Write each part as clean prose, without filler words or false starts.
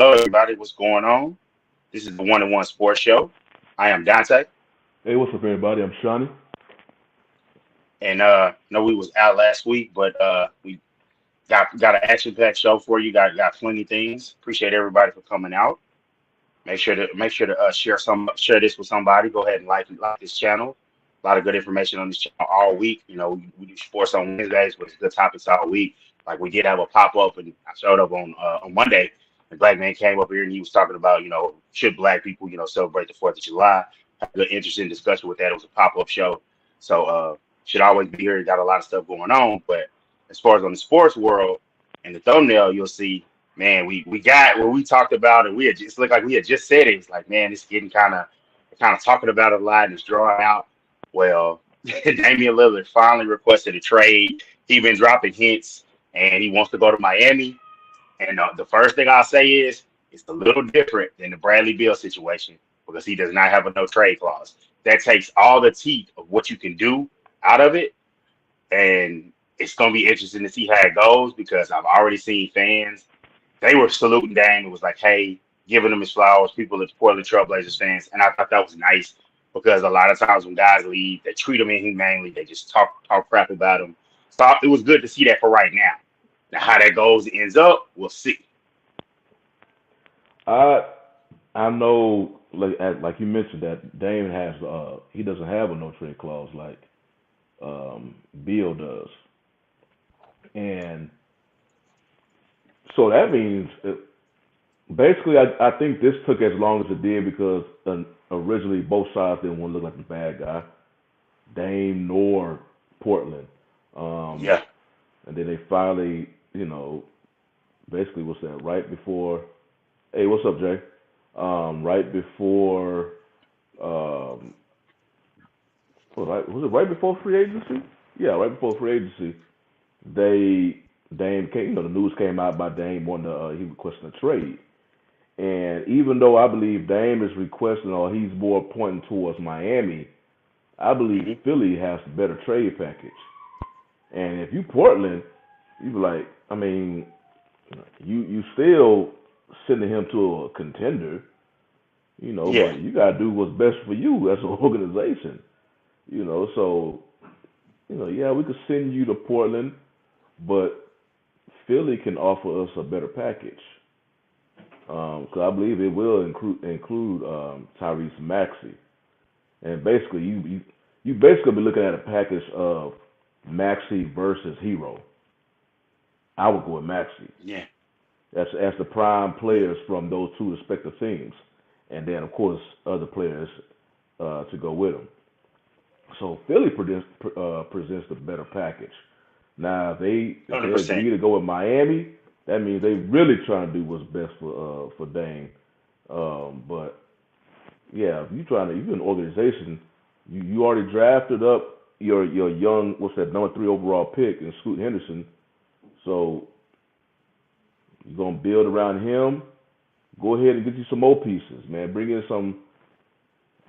Hello, everybody. What's going on? This is the One on One Sports Show. I am Dante, Hey, what's up, everybody? I'm Shawnee. and know we was out last week, but we got an action packed show for you. Got plenty of things. Appreciate everybody for coming out. Make sure to share this with somebody. Go ahead and like this channel. A lot of good information on this channel all week. We do sports on Wednesdays with good topics all week. Like we did have a pop up, and I showed up on Monday. The black man came up here and he was talking about should black people celebrate the 4th of July. Had a good interesting discussion with that. It was a pop up show, so should always be here. Got a lot of stuff going on, but as far as on the sports world and the thumbnail, you'll see. Man, we got what we talked about, and we had just looked like we had just said it. It's like, man, it's getting kind of talking about it a lot, and it's drawing out. Well, Damian Lillard finally requested a trade. He's been dropping hints, and he wants to go to Miami. And the first thing I'll say is it's a little different than the Bradley Beal situation because he does not have a no trade clause. That takes all the teeth of what you can do out of it, and it's going to be interesting to see how it goes because I've already seen fans. They were saluting Dame. It was like, hey, giving him his flowers. People at Portland Trailblazers fans, and I thought that was nice because a lot of times when guys leave, they treat him inhumanely. They just talk crap about him. So it was good to see that for right now. Now how that goes ends up, we'll see. I I know, like you mentioned, that Dame has he doesn't have a no trade clause like Beal does, and so that means basically I think this took as long as it did because originally both sides didn't want to look like the bad guy, Dame nor Portland. Um, Yeah. and then they finally, basically what's that? Right before, hey, what's up, Jay? Right before, um, was it right before free agency? Yeah, right before free agency, they Dame came, the news came out about Dame wanting to, he requesting a trade. And even though I believe Dame is requesting or he's more pointing towards Miami, I believe Hmm. Philly has the better trade package. And if you Portland, you be like, I mean, you still sending him to a contender, Yeah. but you gotta do what's best for you as an organization, So, yeah, we could send you to Portland, but Philly can offer us a better package. Because I believe it will include Tyrese Maxey, and basically you basically be looking at a package of Maxey versus Hero. I would go with Maxey. Yeah. As the prime players from those two respective teams, and then of course other players to go with them. So Philly presents the better package. Now if they 100%. agree to go with Miami, that means they really trying to do what's best for Dame. But yeah, if you're an organization, you already drafted up your young, what's that, number 3 overall pick in Scoot Henderson. So you're gonna build around him. Go ahead and get you some more pieces, man. Bring in some.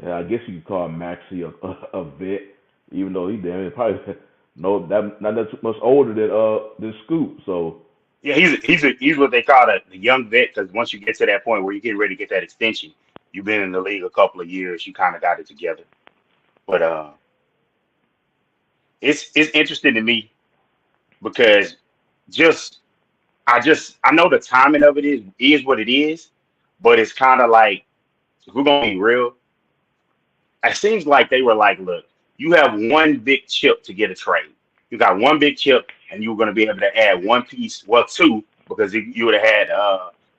I guess you could call Maxi a vet, even though he damn it probably no that not that much older than Scoot. So Yeah, he's what they call the young vet because once you get to that point where you get ready to get that extension, you've been in the league a couple of years, you kind of got it together. But it's interesting to me because just I know the timing of it is what it is, but it's kind of like if we're gonna be real, it seems like they were like, look, you have one big chip to get a trade. You got one big chip, and you were going to be able to add one piece, well, two, because if you would have had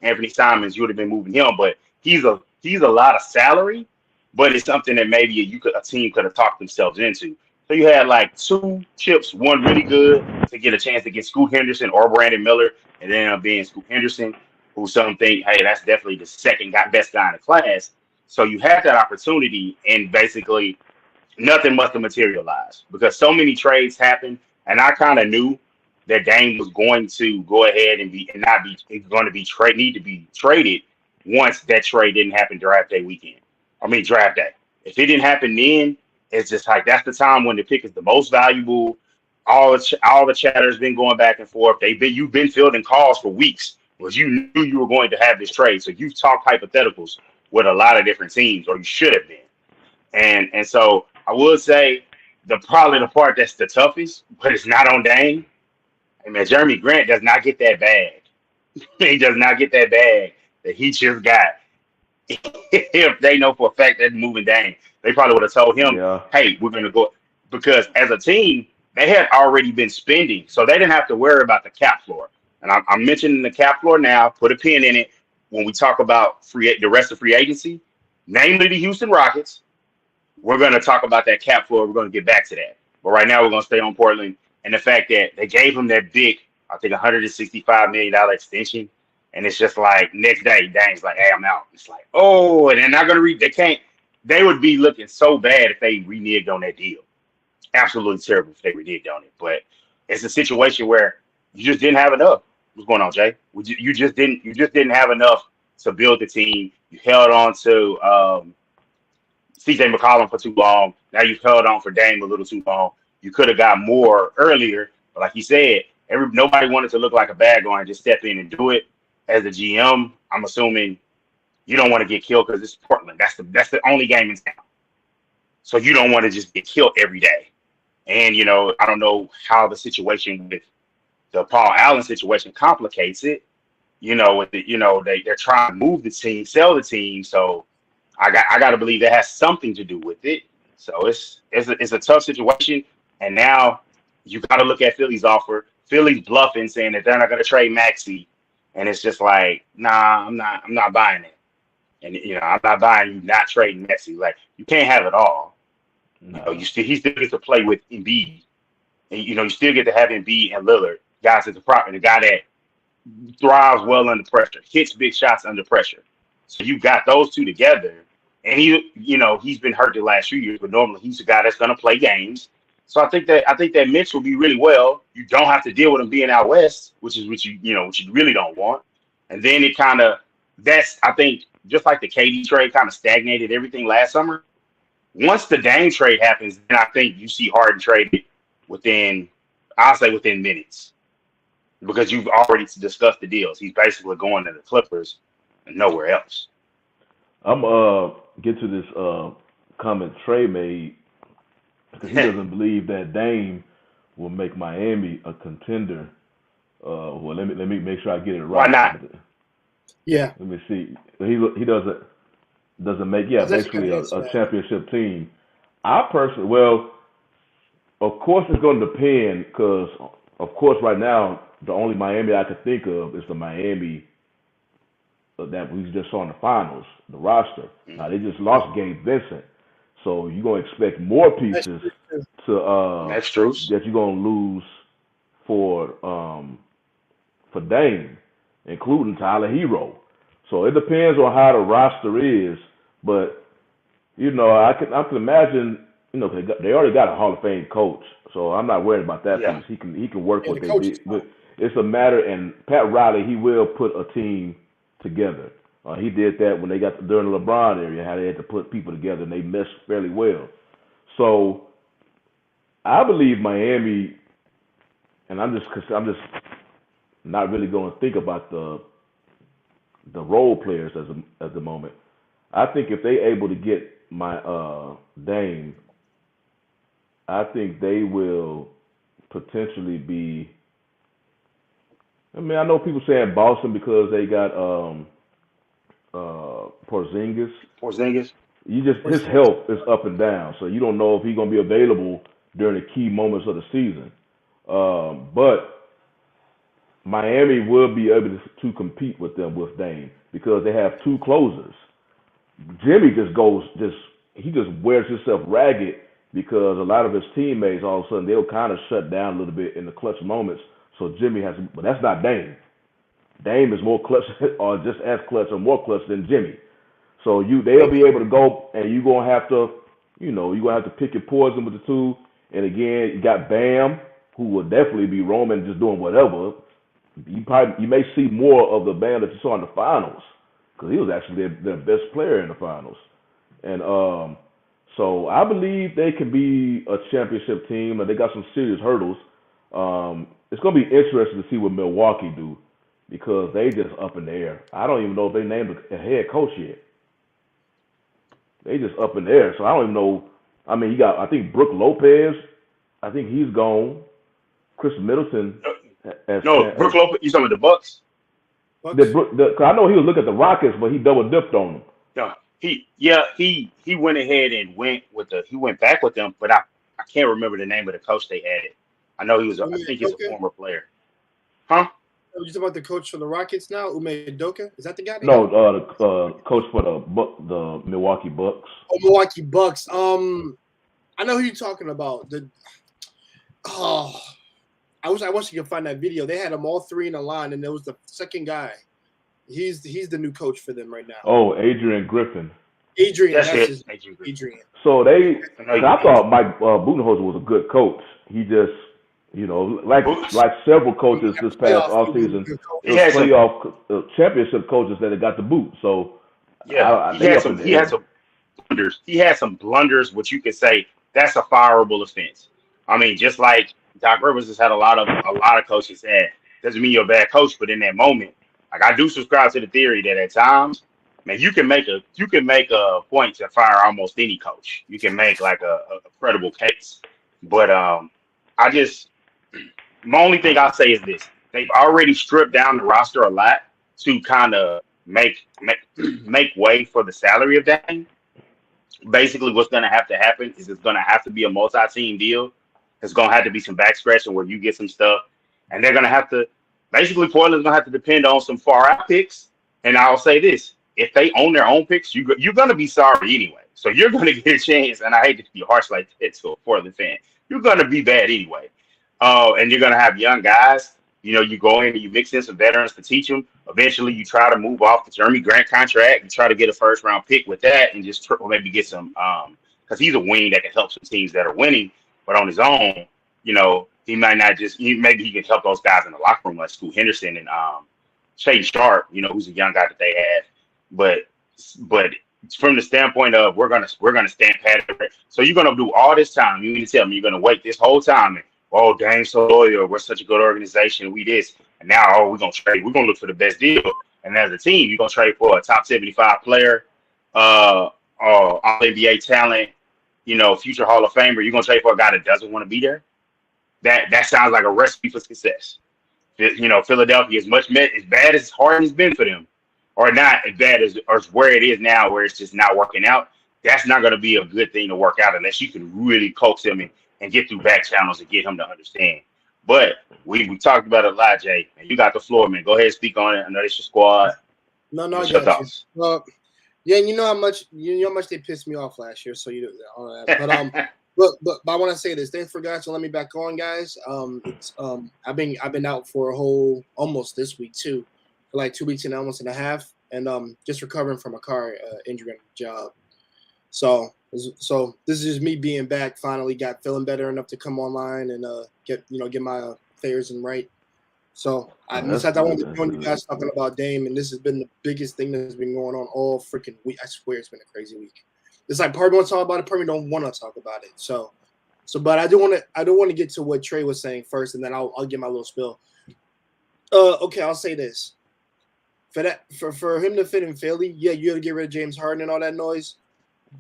Anthony Simons, you would have been moving him. But he's a lot of salary, but it's something that maybe a team could have talked themselves into. So you had like two chips, one really good to get a chance to get Scoot Henderson or Brandon Miller, and then being Scoot Henderson, who some think, hey, that's definitely the best guy in the class. So you had that opportunity, and basically nothing must have materialized because so many trades happened, and I kind of knew that Dame was going to go ahead and not be going to be need to be traded once that trade didn't happen draft day weekend. I mean draft day. If it didn't happen then, it's just like that's the time when the pick is the most valuable. All the chatter has been going back and forth. You've been fielding calls for weeks. was you knew you were going to have this trade. So you've talked hypotheticals with a lot of different teams, or you should have been. And so I would say probably the part that's the toughest, but it's not on Dame. I mean, Jeremy Grant does not get that bag. He does not get that bag that he just got. If they know for a fact that moving Dame, they probably would have told him, Yeah. "Hey, we're going to go," because as a team, they had already been spending, so they didn't have to worry about the cap floor. And I'm mentioning the cap floor now. Put a pin in it when we talk about the rest of free agency, namely the Houston Rockets. We're going to talk about that cap floor. We're going to get back to that. But right now, we're going to stay on Portland and the fact that they gave him that big, I think, $165 million extension. And it's just like next day, Dame's like, "Hey, I'm out." It's like, oh, and they're not going to they can't. They would be looking so bad if they reneged on that deal. Absolutely terrible if they reneged on it. But it's a situation where you just didn't have enough. What's going on, Jay? You just didn't. You just didn't have enough to build the team. You held on to CJ McCollum for too long. Now you've held on for Dame a little too long. You could have got more earlier, but like you said, nobody wanted to look like a bad guy and just step in and do it. As a GM, I'm assuming you don't want to get killed because it's Portland. That's the only game in town. So you don't want to just get killed every day. And I don't know how the situation with the Paul Allen situation complicates it. They're trying to move the team, sell the team. So I got to believe that has something to do with it. So it's a tough situation. And now you got to look at Philly's offer. Philly's bluffing, saying that they're not going to trade Maxey, and it's just like, nah, I'm not buying it. And I'm not buying you not trading Maxey. Like, you can't have it all. No. He still gets to play with Embiid, and you still get to have Embiid and Lillard, guys at the guy that thrives well under pressure, hits big shots under pressure. So you got those two together, and he's been hurt the last few years, but normally he's a guy that's going to play games. So I think that Mitch will be really well. You don't have to deal with him being out west, which is what you really don't want. And then it I think just like the KD trade kind of stagnated everything last summer. Once the Dame trade happens, then I think you see Harden traded within minutes, because you've already discussed the deals. He's basically going to the Clippers and nowhere else. I'm get to this comment Trey made, because he doesn't believe that Dame will make Miami a contender. Well, let me make sure I get it right. Why not? Yeah. Let me see. He doesn't make basically a championship team. I personally, well, of course it's going to depend, because of course right now the only Miami I could think of is the Miami that we just saw in the finals, the roster. Now they just lost Gabe Vincent. So you're gonna expect more pieces That's true. that you're gonna lose for Dame, including Tyler Hero. So it depends on how the roster is, but I can imagine, they already got a Hall of Fame coach, so I'm not worried about that piece. He can work what they did, but it's a matter. And Pat Riley, he will put a team together. He did that when they got during the LeBron area, how they had to put people together, and they meshed fairly well. So I believe Miami, and I'm just not really going to think about the role players at the moment. I think if they able to get my Dame, I think they will potentially be. I mean, I know people saying Boston because they got Porzingis. His health is up and down, so you don't know if he's gonna be available during the key moments of the season. But Miami will be able to compete with them with Dame, because they have two closers. Jimmy just wears himself ragged, because a lot of his teammates all of a sudden they'll kind of shut down a little bit in the clutch moments. So Jimmy but that's not Dame. Dame is more clutch, or just as clutch or more clutch than Jimmy. So they'll be able to go, and you're gonna have to pick your poison with the two. And again, you got Bam, who will definitely be roaming, just doing whatever. You may see more of the Bam that you saw in the finals, because he was actually their best player in the finals. And so I believe they can be a championship team, and they got some serious hurdles. It's gonna be interesting to see what Milwaukee do, because they just up in the air. I don't even know if they named a head coach yet. They just up in the air. So I don't even know. I mean, you got, I think, Brook Lopez. I think he's gone. Chris Middleton. No, Brook Lopez. You talking about the Bucks? I know he was looking at the Rockets, but he double dipped on them. No, he went ahead and he went back with them, but I can't remember the name of the coach they added. I know I think he's a former player. Huh? You talking about the coach for the Rockets now, Ume Udoka? Is that the guy? No, the coach for the Milwaukee Bucks. Oh, Milwaukee Bucks. I know who you're talking about. I wish you could find that video. They had them all three in a line, and there was the second guy. He's the new coach for them right now. Oh, Adrian Griffin. Adrian. That's Adrian. So I thought Mike Budenholzer was a good coach. He just, like several coaches this past offseason, playoff championship coaches that got the boot. So yeah, he had some blunders. He had some blunders, which you could say that's a fireable offense. I mean, just like Doc Rivers has had a lot of coaches had. Doesn't mean you're a bad coach, but in that moment, like I do subscribe to the theory that at times, man, you can make a point to fire almost any coach. You can make like a credible case. But my only thing I'll say is this: they've already stripped down the roster a lot to kind of make way for the salary of Dame. Basically, what's going to have to happen is it's going to have to be a multi-team deal. It's going to have to be some back scratching where you get some stuff, and they're going to have to. Basically, Portland's going to have to depend on some far-out picks. And I'll say this: if they own their own picks, you're going to be sorry anyway. So you're going to get a chance, and I hate to be harsh like that to a Portland fan. You're going to be bad anyway. And you're going to have young guys. You go in and you mix in some veterans to teach them. Eventually, you try to move off the Jeremy Grant contract. You try to get a first-round pick with that and just maybe get some because he's a wing that can help some teams that are winning. But on his own, he might not maybe he can help those guys in the locker room like Scoot Henderson and Shane Sharp, who's a young guy that they have. But from the standpoint of we're gonna stand pat. So you're gonna do all this time. You need to tell me you're gonna wait this whole time and Dame's so loyal. We're such a good organization. We this and now we're gonna trade. We're gonna look for the best deal. And as a team, you're gonna trade for a top 75 player, all NBA talent, future Hall of Famer. You're gonna trade for a guy that doesn't want to be there. That sounds like a recipe for success. Philadelphia as bad as Harden has been for them, or not as bad as where it is now, where it's just not working out. That's not going to be a good thing to work out unless you can really coax him and get through back channels and get him to understand. But we talked about it a lot, Jay. And you got the floor, man. Go ahead and speak on it. I know it's your squad. No, What's I your got thoughts? you. Well, yeah, you know how much they pissed me off last year. So all that. But but I want to say this. Thanks for guys to let me back on, guys. I've been out for a whole almost this week too, for like 2 weeks and almost and a half, and just recovering from a car injury on the job. So this is just me being back. Finally got feeling better enough to come online and get my affairs in right. So besides I wanted to join you guys talking about Dame, and this has been the biggest thing that's been going on all freaking week. I swear it's been a crazy week. It's like part want to talk about it, part don't want to talk about it. So, but I do want to get to what Trey was saying first, and then I'll get my little spill. Okay, I'll say this: for him to fit in Philly, yeah, you got to get rid of James Harden and all that noise.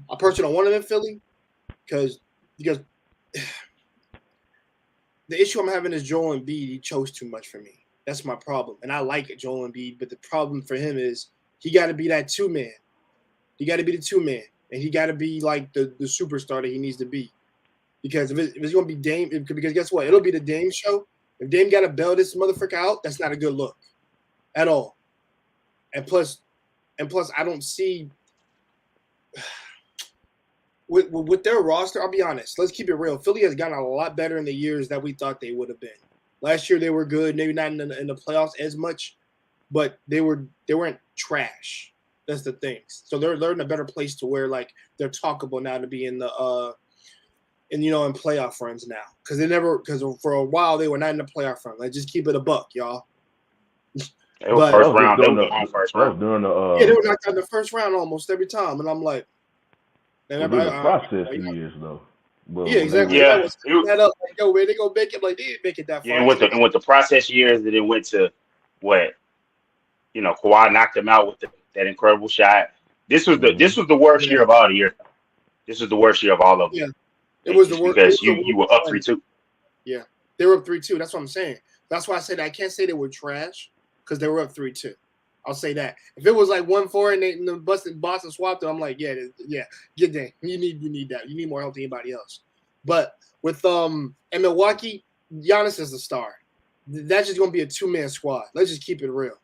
I personally don't want him in Philly because the issue I'm having is Joel Embiid. He chose too much for me. That's my problem, and I like Joel Embiid, but the problem for him is he got to be that two man. He got to be the two man. And he got to be like the superstar that he needs to be. Because if it's going to be Dame, because guess what? It'll be the Dame show. If Dame got to bail this motherfucker out, that's not a good look at all. And plus, I don't see with their roster, I'll be honest. Let's keep it real. Philly has gotten a lot better in the years that we thought they would have been. Last year they were good, maybe not in the playoffs as much, but they weren't trash. That's the thing. So they're in a better place to where like they're talkable now to be in the in playoff runs now because for a while they were not in the playoff run. Like just keep it a buck, y'all. It was first round. They were first round. They were knocked out in the first round almost every time, and I'm like, the process years though. Well, yeah, exactly. Yeah, that up like, where they gonna make it? Like they didn't make it that far. Yeah, and with the process years that it went to what Kawhi knocked him out with that incredible shot. This was the worst Yeah, year of all the years. This was the worst year of all of them. yeah. It was the Just worst. It was because the you worst were up one. 3-2. Yeah, they were up 3-2. That's what I'm saying. That's why I said I can't say they were trash because they were up 3-2. I'll say that. If it was like 1-4 and the Boston swapped them, I'm like, yeah, get that. You need that. You need more help than anybody else. But with and Milwaukee, Giannis is the star. That's just gonna be a 2-man squad. Let's just keep it real.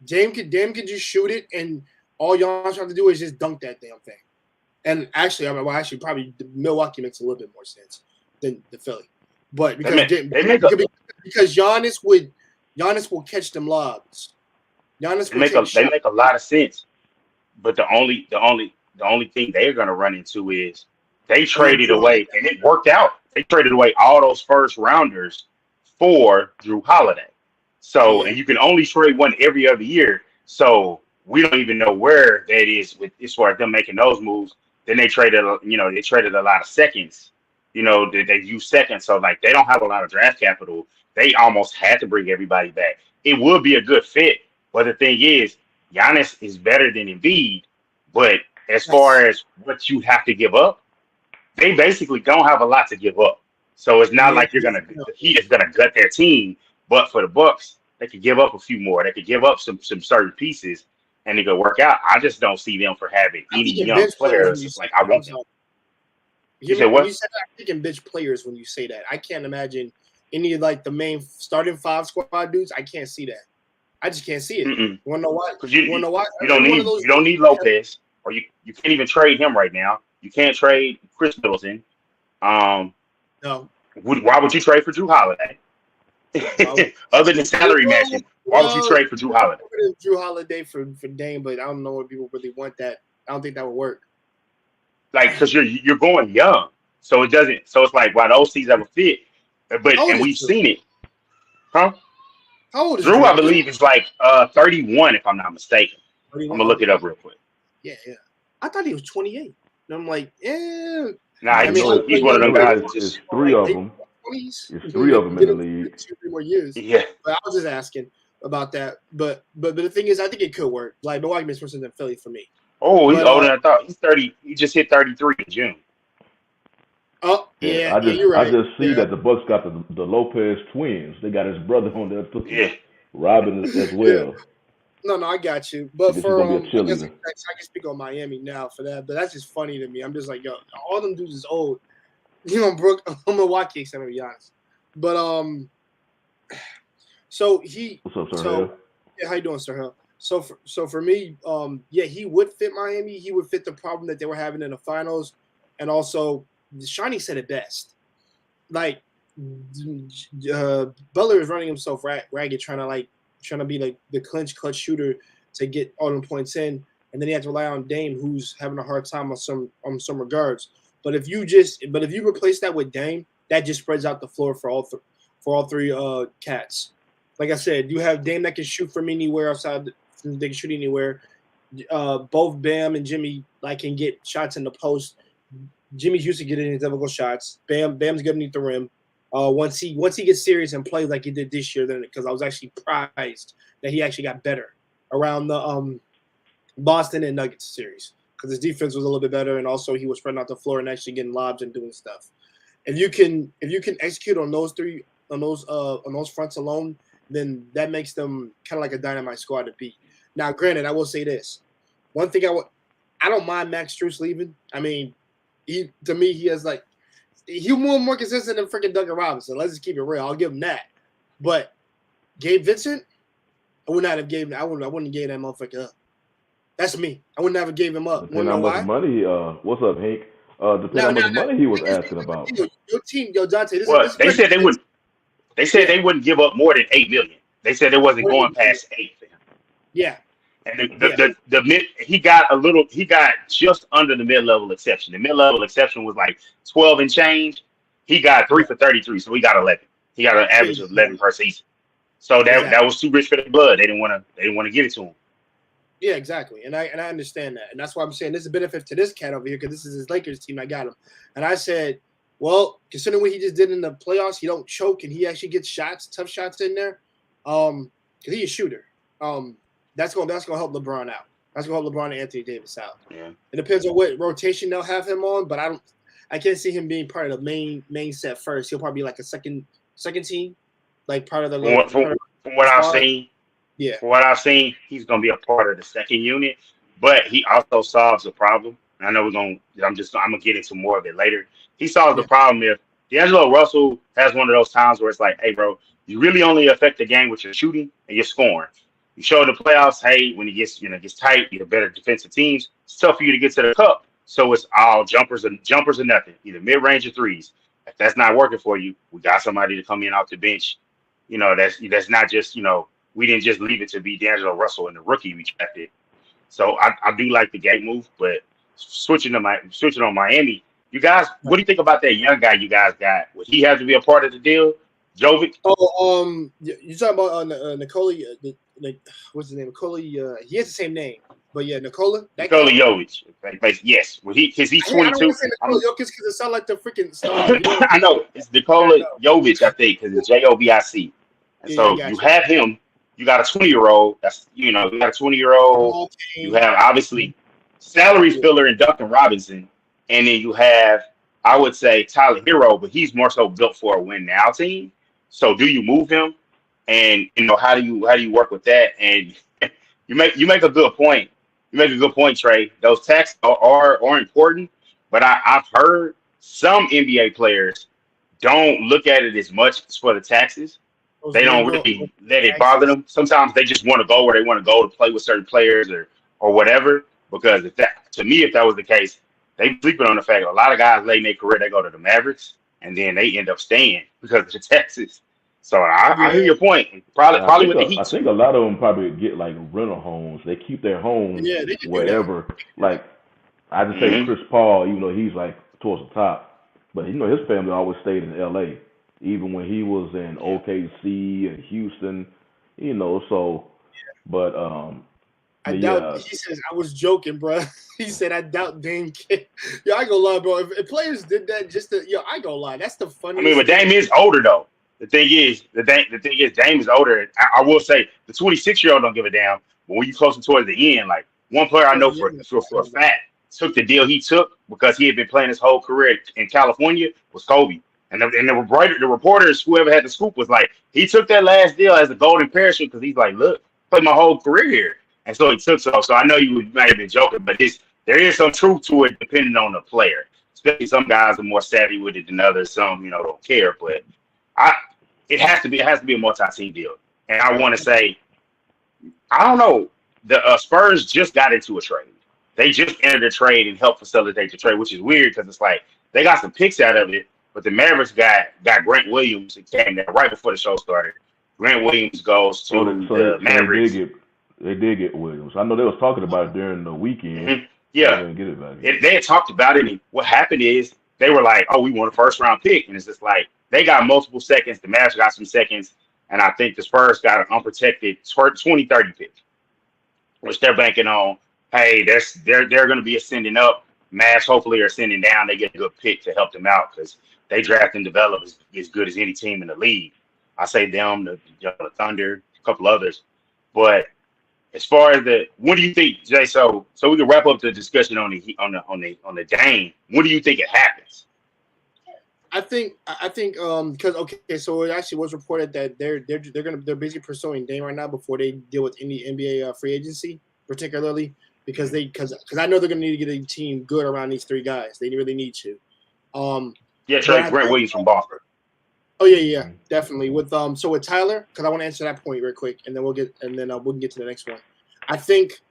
Dame could just shoot it, and all Giannis have to do is just dunk that damn thing. And actually, probably Milwaukee makes a little bit more sense than the Philly, but because Giannis will catch them lobs. Giannis will take they shots. make a lot of sense. But the only thing they're gonna run into is they traded away, and it worked out. They traded away all those first rounders for Drew Holiday. So, and you can only trade one every other year. So we don't even know where that is with as far as them making those moves. Then they traded a lot of seconds. They use seconds. So like they don't have a lot of draft capital. They almost had to bring everybody back. It would be a good fit, but the thing is, Giannis is better than Embiid. But as far as what you have to give up, they basically don't have a lot to give up. So it's not like the Heat is gonna gut their team. But for the Bucks, they could give up a few more. They could give up some certain pieces, and it could work out. I just don't see them for having any young players. It's like I want them. You said what? You said I'm thinking bench players when you say that. I can't imagine any of like the main starting 5 squad dudes. I can't see that. I just can't see it. You wanna know why? Because you don't need Lopez, or you can't even trade him right now. You can't trade Chris Middleton. No. Why would you trade for Drew Holiday? Other than salary matching, why would you trade for Drew Holiday? Drew Holiday for Dame, but I don't know if people really want that. I don't think that would work. Like, because you're going young, so it doesn't. So it's like, why those teams have a fit, and we've seen it, huh? How old is Drew? I believe is like 31, if I'm not mistaken. 31? I'm gonna look it up real quick. Yeah. I thought he was 28. And I'm like, yeah. Nah, he's one of them guys. It's 3 of them. It's 3 of them in the league. 2-3 more years. Yeah. But I was just asking about that. But the thing is, I think it could work. Like Milwaukee makes more sense than Philly for me. Oh, he's older than I thought. He's 30. He just hit 33 in June. Oh, yeah. You're right. I just see that the Bucks got the Lopez twins. They got his brother on there too. Yeah. Robin as well. No, I got you. But for I can speak on Miami now for that. But that's just funny to me. I'm just like, yo, all them dudes is old. Brooke, Milwaukee, except to be honest. But so he. What's up, Sir? Yeah, how you doing, Sir Hill? So for me, he would fit Miami. He would fit the problem that they were having in the finals, and also Shiny said it best. Like Butler is running himself ragged, trying to be like the clutch shooter to get all them points in, and then he has to rely on Dame, who's having a hard time on some regards. But if you replace that with Dame, that just spreads out the floor for all three cats. Like I said, you have Dame that can shoot from anywhere outside. They can shoot anywhere. Both Bam and Jimmy can get shots in the post. Jimmy's used to getting his difficult shots. Bam's good underneath the rim. Once he gets serious and plays like he did this year, then because I was actually surprised that he actually got better around the Boston and Nuggets series because his defense was a little bit better, and also he was spreading out the floor and actually getting lobs and doing stuff. If you can execute on those fronts alone, then that makes them kind of like a dynamite squad to beat. Now, granted, I will say this: one thing I don't mind Max Strus leaving. I mean, he has he's more consistent than freaking Duncan Robinson. Let's just keep it real. I'll give him that. But Gabe Vincent, I wouldn't have gave that motherfucker up. That's me. I wouldn't have gave him up. Depending on how much money, what's up, Hank? Depending on how much money he was asking about. Your team, Dante. They said they would. They said they wouldn't give up more than $8 million. They said it wasn't going past 8 for him. Yeah. And the mid, he got just under the mid-level exception. The mid-level exception was like 12 and change. He got 3 for 33, so he got 11. He got an average of 11 per season. So that was too rich for the blood. They didn't want to give it to him. Yeah, exactly. And I understand that. And that's why I'm saying this is a benefit to this cat over here because this is his Lakers team. I got him. And I said, well, considering what he just did in the playoffs, he don't choke and he actually gets tough shots in there. Because he's a shooter. That's gonna help LeBron out. That's gonna help LeBron and Anthony Davis out. Yeah. It depends on what rotation they'll have him on, but I can't see him being part of the main set first. He'll probably be like a second team, like part of the From what I've seen, yeah. From what I've seen, he's going to be a part of the second unit, but he also solves the problem. And I know I'm going to get into more of it later. He solves the problem if D'Angelo Russell has one of those times where it's like, hey, bro, you really only affect the game with your shooting and your scoring. You show the playoffs, hey, when it gets tight, you're better defensive teams. It's tough for you to get to the cup. So it's all jumpers or nothing, either mid-range or threes. If that's not working for you, we got somebody to come in off the bench. That's not just, we didn't just leave it to be D'Angelo Russell and the rookie we drafted. So I do like the game move, but switching on Miami, you guys, what do you think about that young guy you guys got? Would he have to be a part of the deal? Jovic? Oh, you're talking about Nikola, what's his name? Nikola, he has the same name. But yeah, Nikola Jovic. Yes. Because he's 22. I don't want to say Nikola Jokic because it sounds like the freaking star. I know. It's Nikola Jovic, I think, because it's Jovic. And so you have him. You got a 20-year-old. That's you got a 20-year-old. Okay. You have obviously salary filler in Duncan Robinson, and then you have, I would say, Tyler Hero, but he's more so built for a win now team. So do you move him? And how do you work with that? And you make a good point. You make a good point, Trey. Those taxes are important, but I've heard some NBA players don't look at it as much as for the taxes. They don't really let it bother them. Sometimes they just want to go where they want to go to play with certain players or whatever. Because if that was the case, they sleeping on the fact a lot of guys late in their career, they go to the Mavericks and then they end up staying because of the taxes. So I hear your point. Probably with the Heat. I think a lot of them probably get like rental homes. They keep their homes wherever. Like I just say Chris Paul, even though he's like towards the top, but his family always stayed in LA, even when he was in OKC and Houston, So, but I doubt. He says I was joking, bro. He said I doubt Dame can. Yo, I go lie, bro. If players did that, I go lie. That's the funniest. I mean, but Dame is older though. The thing is, Dame is older. I will say the 26-year-old don't give a damn. But when you close towards the end, like one player I know for a fact took the deal he took because he had been playing his whole career in California was Kobe. And the reporters, whoever had the scoop, was like, he took that last deal as a golden parachute because he's like, look, I played my whole career here. And so he took so. So I know you might have been joking, but there is some truth to it depending on the player. Especially some guys are more savvy with it than others. Some, don't care. But it has to be a multi-team deal. And I want to say, I don't know. The Spurs just got into a trade. They just entered a trade and helped facilitate the trade, which is weird because it's like they got some picks out of it. But the Mavericks got Grant Williams. It came there right before the show started. Grant Williams goes to the Mavericks. They did get Williams. I know they was talking about it during the weekend. Mm-hmm. Yeah. They didn't get it back. They had talked about it. And what happened is they were like, oh, we want a first-round pick. And it's just like they got multiple seconds. The Mavericks got some seconds. And I think the Spurs got an unprotected 2030 pick, which they're banking on. Hey, they're going to be ascending up. Mavs hopefully are ascending down. They get a good pick to help them out because they draft and develop as good as any team in the league. I say them, the Thunder, a couple others. But as far as what do you think, Jay? So we can wrap up the discussion on the game. When do you think it happens? I think because so it actually was reported that they're busy pursuing Dame right now before they deal with any NBA free agency, particularly because I know they're gonna need to get a team good around these three guys. They really need to. Trey Grant Williams from Boston. Oh yeah, definitely. With Tyler, because I want to answer that point real quick, and then we can get to the next one. I think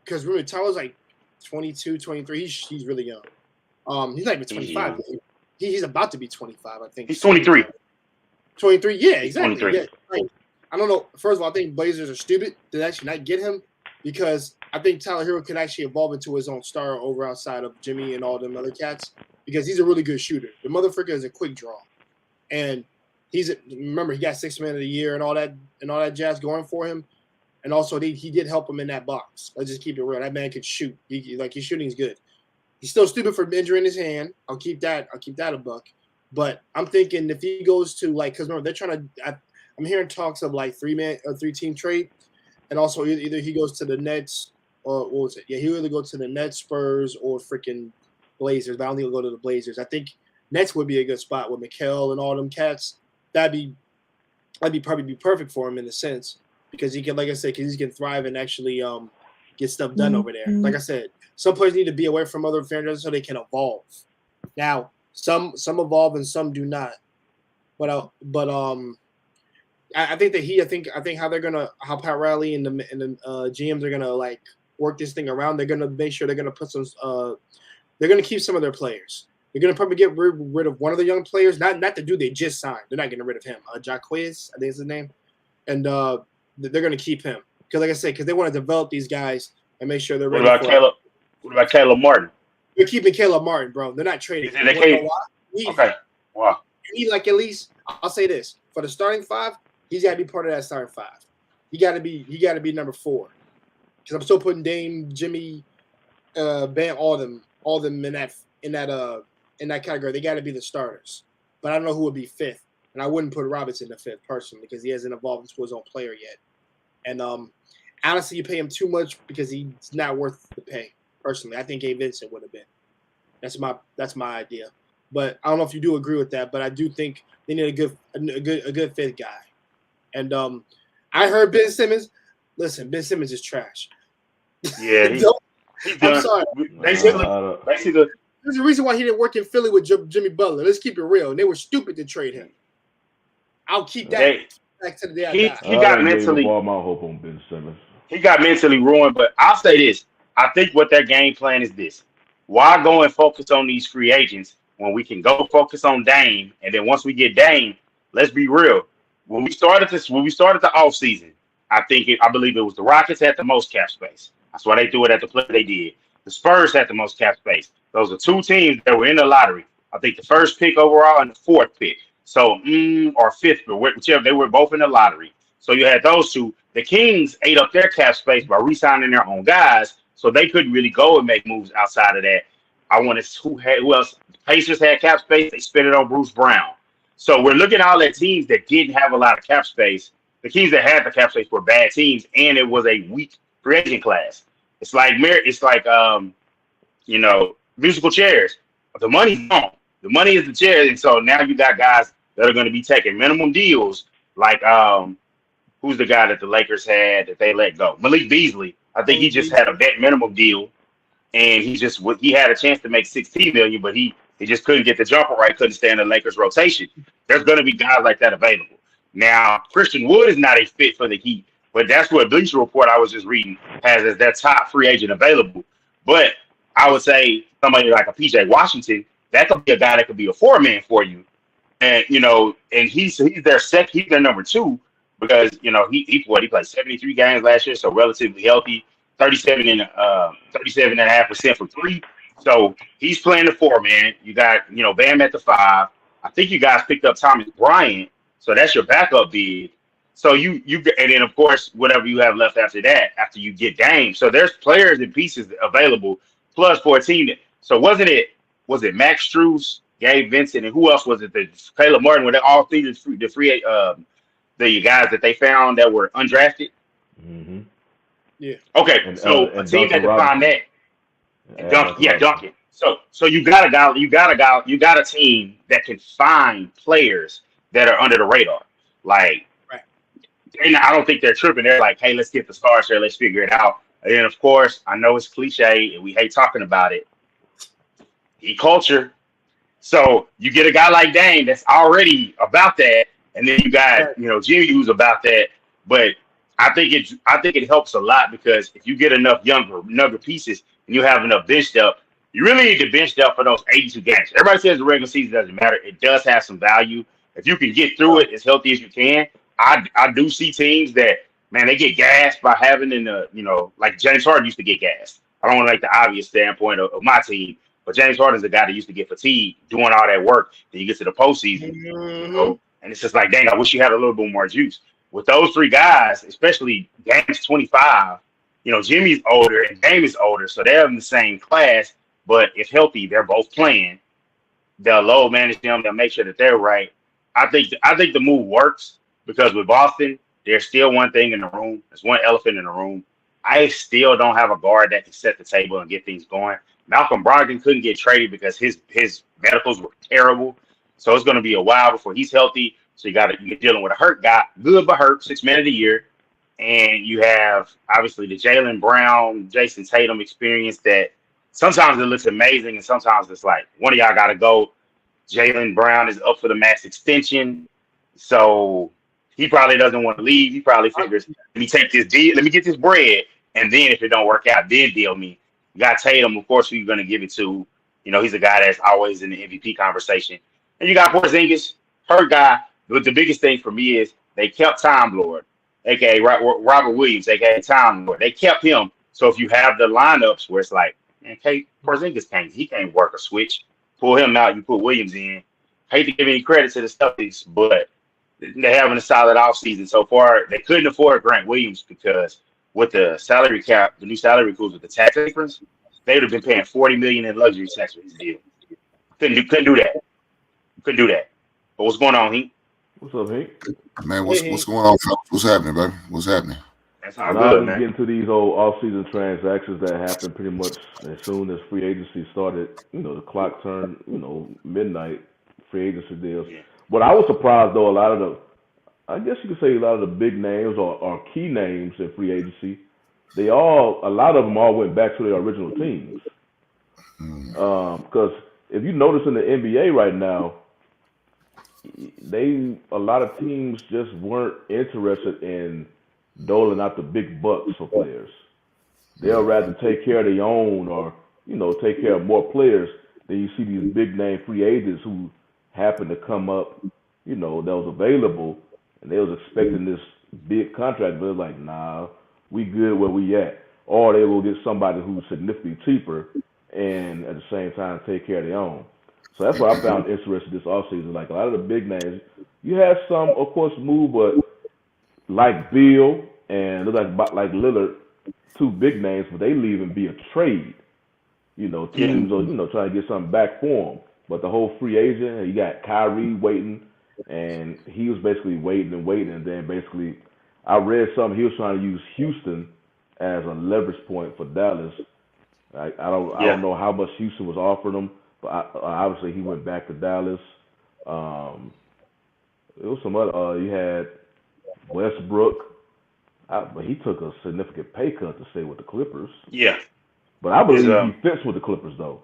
because remember Tyler's like 22, 23. He's really young. He's not even 25. He's about to be 25, I think. He's 23. 23, yeah, exactly. 23. Yeah, right. I don't know. First of all, I think Blazers are stupid to actually not get him because I think Tyler Hero could actually evolve into his own star over outside of Jimmy and all them other cats because he's a really good shooter. The motherfucker is a quick draw, and remember he got 6th man of the year and all that jazz going for him, and also he did help him in that box. Let's just keep it real. That man could shoot. His shooting's good. He's still stupid for injuring his hand. I'll keep that a buck. But I'm thinking if he goes to because remember they're trying to. I'm hearing talks of like 3-team trade. and also either he goes to the Nets or what was it? Yeah, he'll either go to the Nets, Spurs, or freaking Blazers. But I don't think he'll go to the Blazers. I think Nets would be a good spot with Mikal and all them cats. That'd probably be perfect for him in a sense because he can, like I said, because he can thrive and actually get stuff done over there. Like I said, some players need to be away from other franchises so they can evolve. Now, some evolve and some do not. I think that I think how Pat Riley and the GMs are gonna like work this thing around. They're gonna make sure they're gonna put some. They're gonna keep some of their players. They're gonna probably get rid of one of the young players, not the dude they just signed. They're not getting rid of him. Jacquez, I think is his name, and they're gonna keep him because, like I said, because they want to develop these guys and make sure they're ready. What about Caleb Martin? They're keeping Caleb Martin, bro. They're not trading. Okay. Wow. You need like at least I'll say this for the starting five. He's got to be part of that starting five. He got to be number 4 because I'm still putting Dame, Jimmy, Bam, all them in that category. They got to be the starters. But I don't know who would be 5th, and I wouldn't put Robinson in the 5th personally because he hasn't evolved into his own player yet. And honestly, you pay him too much because he's not worth the pay. Personally, I think Gabe Vincent would have been. That's my idea. But I don't know if you do agree with that. But I do think they need a good 5th guy. And I heard Ben Simmons. Listen, Ben Simmons is trash. Yeah, he's I'm sorry. Basically, there's a reason why he didn't work in Philly with Jimmy Butler. Let's keep it real. And they were stupid to trade him. I'll keep that back to the day I die. He got mentally. All my hope on Ben Simmons. He got mentally ruined. But I'll say this: I think what their game plan is this: why go and focus on these free agents when we can go focus on Dame? And then once we get Dame, let's be real. When we started the offseason, I believe it was the Rockets had the most cap space. That's why they threw it at the play they did. The Spurs had the most cap space. Those are 2 teams that were in the lottery. I think the 1st pick overall and the 4th pick. So, or 5th, but whichever, they were both in the lottery. So you had those 2. The Kings ate up their cap space by re-signing their own guys, so they couldn't really go and make moves outside of that. Who else? The Pacers had cap space. They spent it on Bruce Brown. So we're looking at all the teams that didn't have a lot of cap space. The teams that had the cap space were bad teams, and it was a weak free agent class. It's like musical chairs. The money's gone. The money is the chairs, and so now you got guys that are going to be taking minimum deals. Like who's the guy that the Lakers had that they let go? Malik Beasley. I think he just had a vet minimum deal, and he had a chance to make $16 million, but he just couldn't get the jumper right, couldn't stay in the Lakers rotation. There's going to be guys like that available. Now, Christian Wood is not a fit for the Heat, but that's what Bleacher Report I was just reading has as their top free agent available. But I would say somebody like a PJ Washington, that could be a guy that could be a 4-man for you. And, and he's their number 2 because, he played 73 games last year, so relatively healthy, 37.5% from 3. So he's playing the 4-man. You got, Bam at the 5. I think you guys picked up Thomas Bryant, so that's your backup big. So you and then of course whatever you have left after that, after you get Dame. So there's players and pieces available. Plus for a team was it Max Strus, Gabe Vincent, and who else was it? The Caleb Martin, were they all 3 the guys that they found that were undrafted? Mm-hmm. Yeah. Okay, and a team that defined that. Duncan. So you got a team that can find players that are under the radar. Like, right. I don't think they're tripping. They're like, hey, let's get the stars here. Let's figure it out. And then, of course, I know it's cliche and we hate talking about it. Culture. So you get a guy like Dame that's already about that, and then you got Jimmy who's about that. But I think it helps a lot because if you get enough younger pieces and you have enough bench depth, you really need to bench depth for those 82 games. Everybody says the regular season doesn't matter. It does have some value. If you can get through it as healthy as you can, I do see teams that, man, they get gassed by having like James Harden used to get gassed. I don't want to like the obvious standpoint of my team, but James Harden's the guy that used to get fatigued doing all that work. Then you get to the postseason, and it's just like, dang, I wish you had a little bit more juice. With those 3 guys, especially Dame's 25, Jimmy's older and Dame is older, so they're in the same class. But if healthy, they're both playing. They'll load manage them. They'll make sure that they're right. I think the move works because with Boston, there's still one thing in the room. There's one elephant in the room. I still don't have a guard that can set the table and get things going. Malcolm Brogdon couldn't get traded because his medicals were terrible. So it's going to be a while before he's healthy. So you're dealing with a hurt guy, good but hurt, 6 man of the year. And you have obviously the Jaylen Brown, Jason Tatum experience that sometimes it looks amazing and sometimes it's like one of y'all got to go. Jaylen Brown is up for the max extension. So he probably doesn't want to leave. He probably figures, let me take this deal, let me get this bread. And then if it don't work out, then deal me. You got Tatum, of course, who you're going to give it to. You know, he's a guy that's always in the MVP conversation. And you got Porzingis, her guy. But the biggest thing for me is they kept Time Lord, a.k.a. Robert Williams, a.k.a. Time Lord. They kept him. So if you have the lineups where it's like, okay, Porzingis can't work a switch. Pull him out, you put Williams in. Hate to give any credit to the Celtics, but they're having a solid offseason so far. They couldn't afford Grant Williams because with the salary cap, the new salary rules with the tax difference, they would have been paying $40 million in luxury tax for this deal. Couldn't do that. But what's going on, Heat? What's up, Hank? Man, what's going on, fellas? What's happening, baby? What's happening? That's all Now good, let's man. get into these old off-season transactions that happen pretty much as soon as free agency started. You know, the clock turned, midnight, free agency deals. Yeah. But I was surprised, though, I guess you could say a lot of the big names or key names in free agency, a lot of them all went back to their original teams. Because if you notice in the NBA right now, a lot of teams just weren't interested in doling out the big bucks for players. They'll rather take care of their own or, take care of more players than you see these big name free agents who happen to come up, that was available and they was expecting this big contract, but they're like, nah, we good where we at. Or they will get somebody who's significantly cheaper and at the same time take care of their own. So that's what I found interesting this offseason. Like a lot of the big names, you have some, of course, move, but like Bill and look like Lillard, two big names, but they leave and be a trade. Teams are trying to get something back for them. But the whole free agent, you got Kyrie waiting, and he was basically waiting, and then basically I read something he was trying to use Houston as a leverage point for Dallas. I don't know how much Houston was offering him. But obviously he went back to Dallas. It was some other. You had Westbrook, but he took a significant pay cut to stay with the Clippers. Yeah. But I believe he fits with the Clippers, though.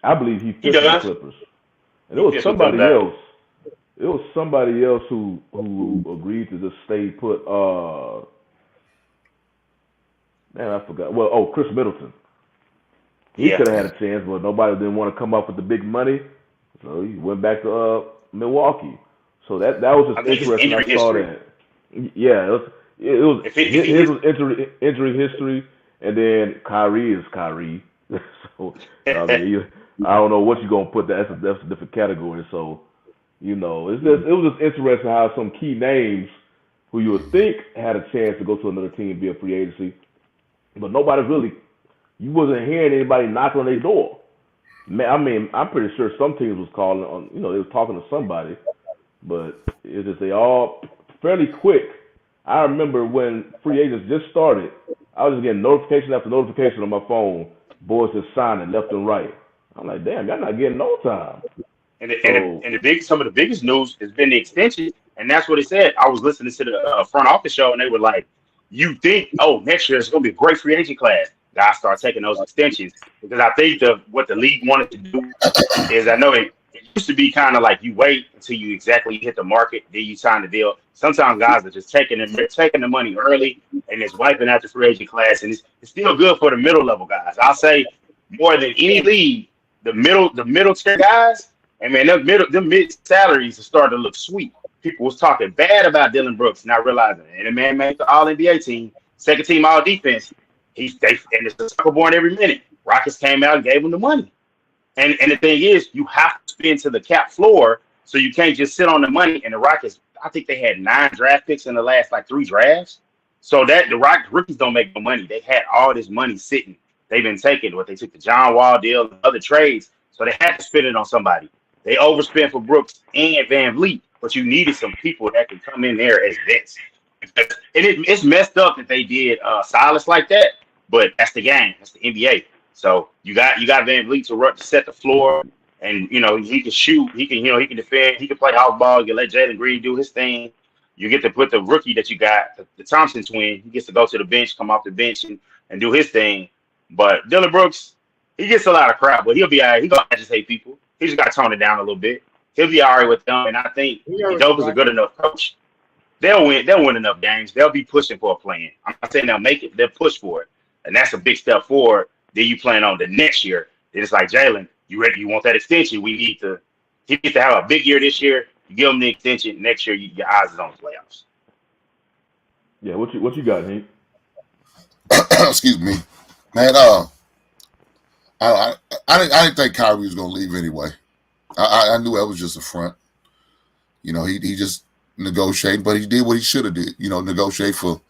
I believe he fits with the Clippers. And it was somebody else. It was somebody else who agreed to just stay put. Man, I forgot. Well, Chris Middleton. He could have had a chance, but nobody didn't want to come up with the big money, so he went back to Milwaukee. So that was just interesting. I saw that. Yeah, it was his injury history, and then Kyrie is Kyrie. So I don't know what you're gonna put that. That's a different category. So it was just interesting how some key names who you would think had a chance to go to another team via free agency, but nobody really. You wasn't hearing anybody knock on their door. Man, I mean, I'm pretty sure some teams was calling on, they was talking to somebody, but it's just they all fairly quick. I remember when free agents just started, I was just getting notification after notification on my phone, boys just signing left and right. I'm like, damn, y'all not getting no time. And some of the biggest news has been the extension, and that's what it said. I was listening to the front office show, and they were like, "You think, next year it's going to be a great free agent class?" Guys start taking those extensions because I think what the league wanted to do is I know it used to be kind of like you wait until you exactly hit the market, then you sign the deal. Sometimes guys are just taking the money early and it's wiping out the free agent class, and it's still good for the middle level guys. I'll say more than any league, the middle tier guys, and man, them mid salaries are starting to look sweet. People was talking bad about Dylan Brooks, not realizing and the man made the All NBA team, second team All Defense. And it's a sucker born every minute. Rockets came out and gave him the money. And the thing is, you have to spend to the cap floor, so you can't just sit on the money. And the Rockets, I think they had 9 draft picks in the last 3 drafts. So that the Rockets rookies don't make no money. They had all this money sitting. They've been taking they took the John Wall deal and other trades. So they had to spend it on somebody. They overspent for Brooks and Van Vliet, but you needed some people that can come in there as vets. It's messed up that they did Silas like that, but that's the game. That's the NBA. So you got Van Vliet to set the floor, and he can shoot. He can defend. He can play off ball. You let Jalen Green do his thing. You get to put the rookie that you got, the Thompson twin. He gets to go to the bench, come off the bench, and do his thing. But Dylan Brooks, he gets a lot of crap, but he'll be all right. He gonna agitate people. He just got to tone it down a little bit. He'll be all right with them, and I think Joker's a good enough coach. They'll win. They'll win enough games. They'll be pushing for a plan. I'm not saying they'll make it. They'll push for it, and that's a big step forward. Then you plan on the next year. It's like Jalen, you ready? You want that extension? He needs to have a big year this year. You give him the extension. Next year, your eyes is on the playoffs. Yeah, what you got, Hank? Excuse me, man. I didn't think Kyrie was gonna leave anyway. I knew that was just a front. He just negotiated, but he did what he should have did. Negotiate for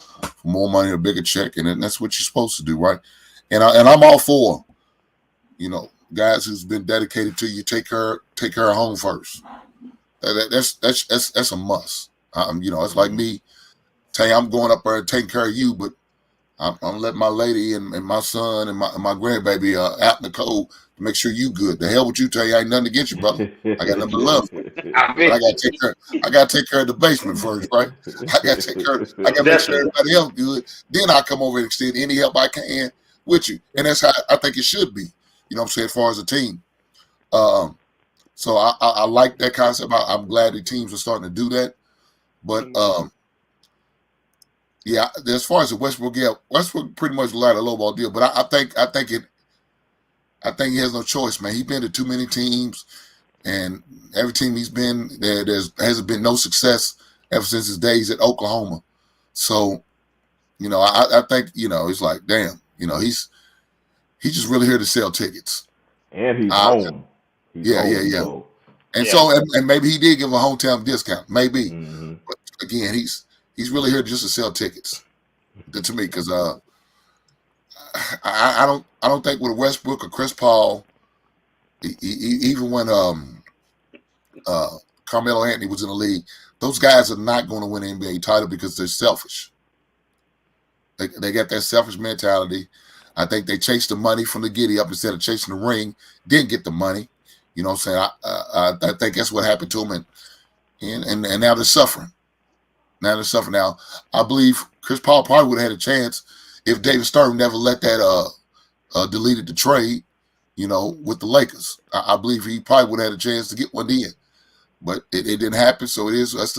more money, a bigger check, and that's what you're supposed to do, right? And I'm all for, guys who's been dedicated to you. Take care of home first. That's a must. It's like me telling you I'm going up there and taking care of you, but I'm letting my lady and my son and my grandbaby out in the cold to make sure you good. The hell with you, tell you I ain't nothing against you, brother. I got nothing but love. But I gotta take care of the basement first, right? I gotta make sure everybody else good. Then I come over and extend any help I can with you. And that's how I think it should be. As far as a team. So I like that concept. I'm glad the teams are starting to do that. But yeah, as far as the Westbrook, Westbrook pretty much lied a low ball deal. But I think he has no choice, man. He's been to too many teams, and every team he's been there, hasn't been no success ever since his days at Oklahoma. So, I think it's like, damn, he's just really here to sell tickets. And he's home. Yeah. And so, and maybe he did give him a hometown discount, maybe. Mm-hmm. But again, he's really here just to sell tickets to me, because I don't think with Westbrook or Chris Paul, even when Carmelo Anthony was in the league, those guys are not going to win an NBA title because they're selfish. They got that selfish mentality. I think they chased the money from the giddy up instead of chasing the ring. Didn't get the money. You know what I'm saying? I think that's what happened to them, and now they're suffering. Now, I believe Chris Paul probably would have had a chance if David Stern never let that deleted the trade, with the Lakers. I believe he probably would have had a chance to get one in, but it didn't happen. So it is. That's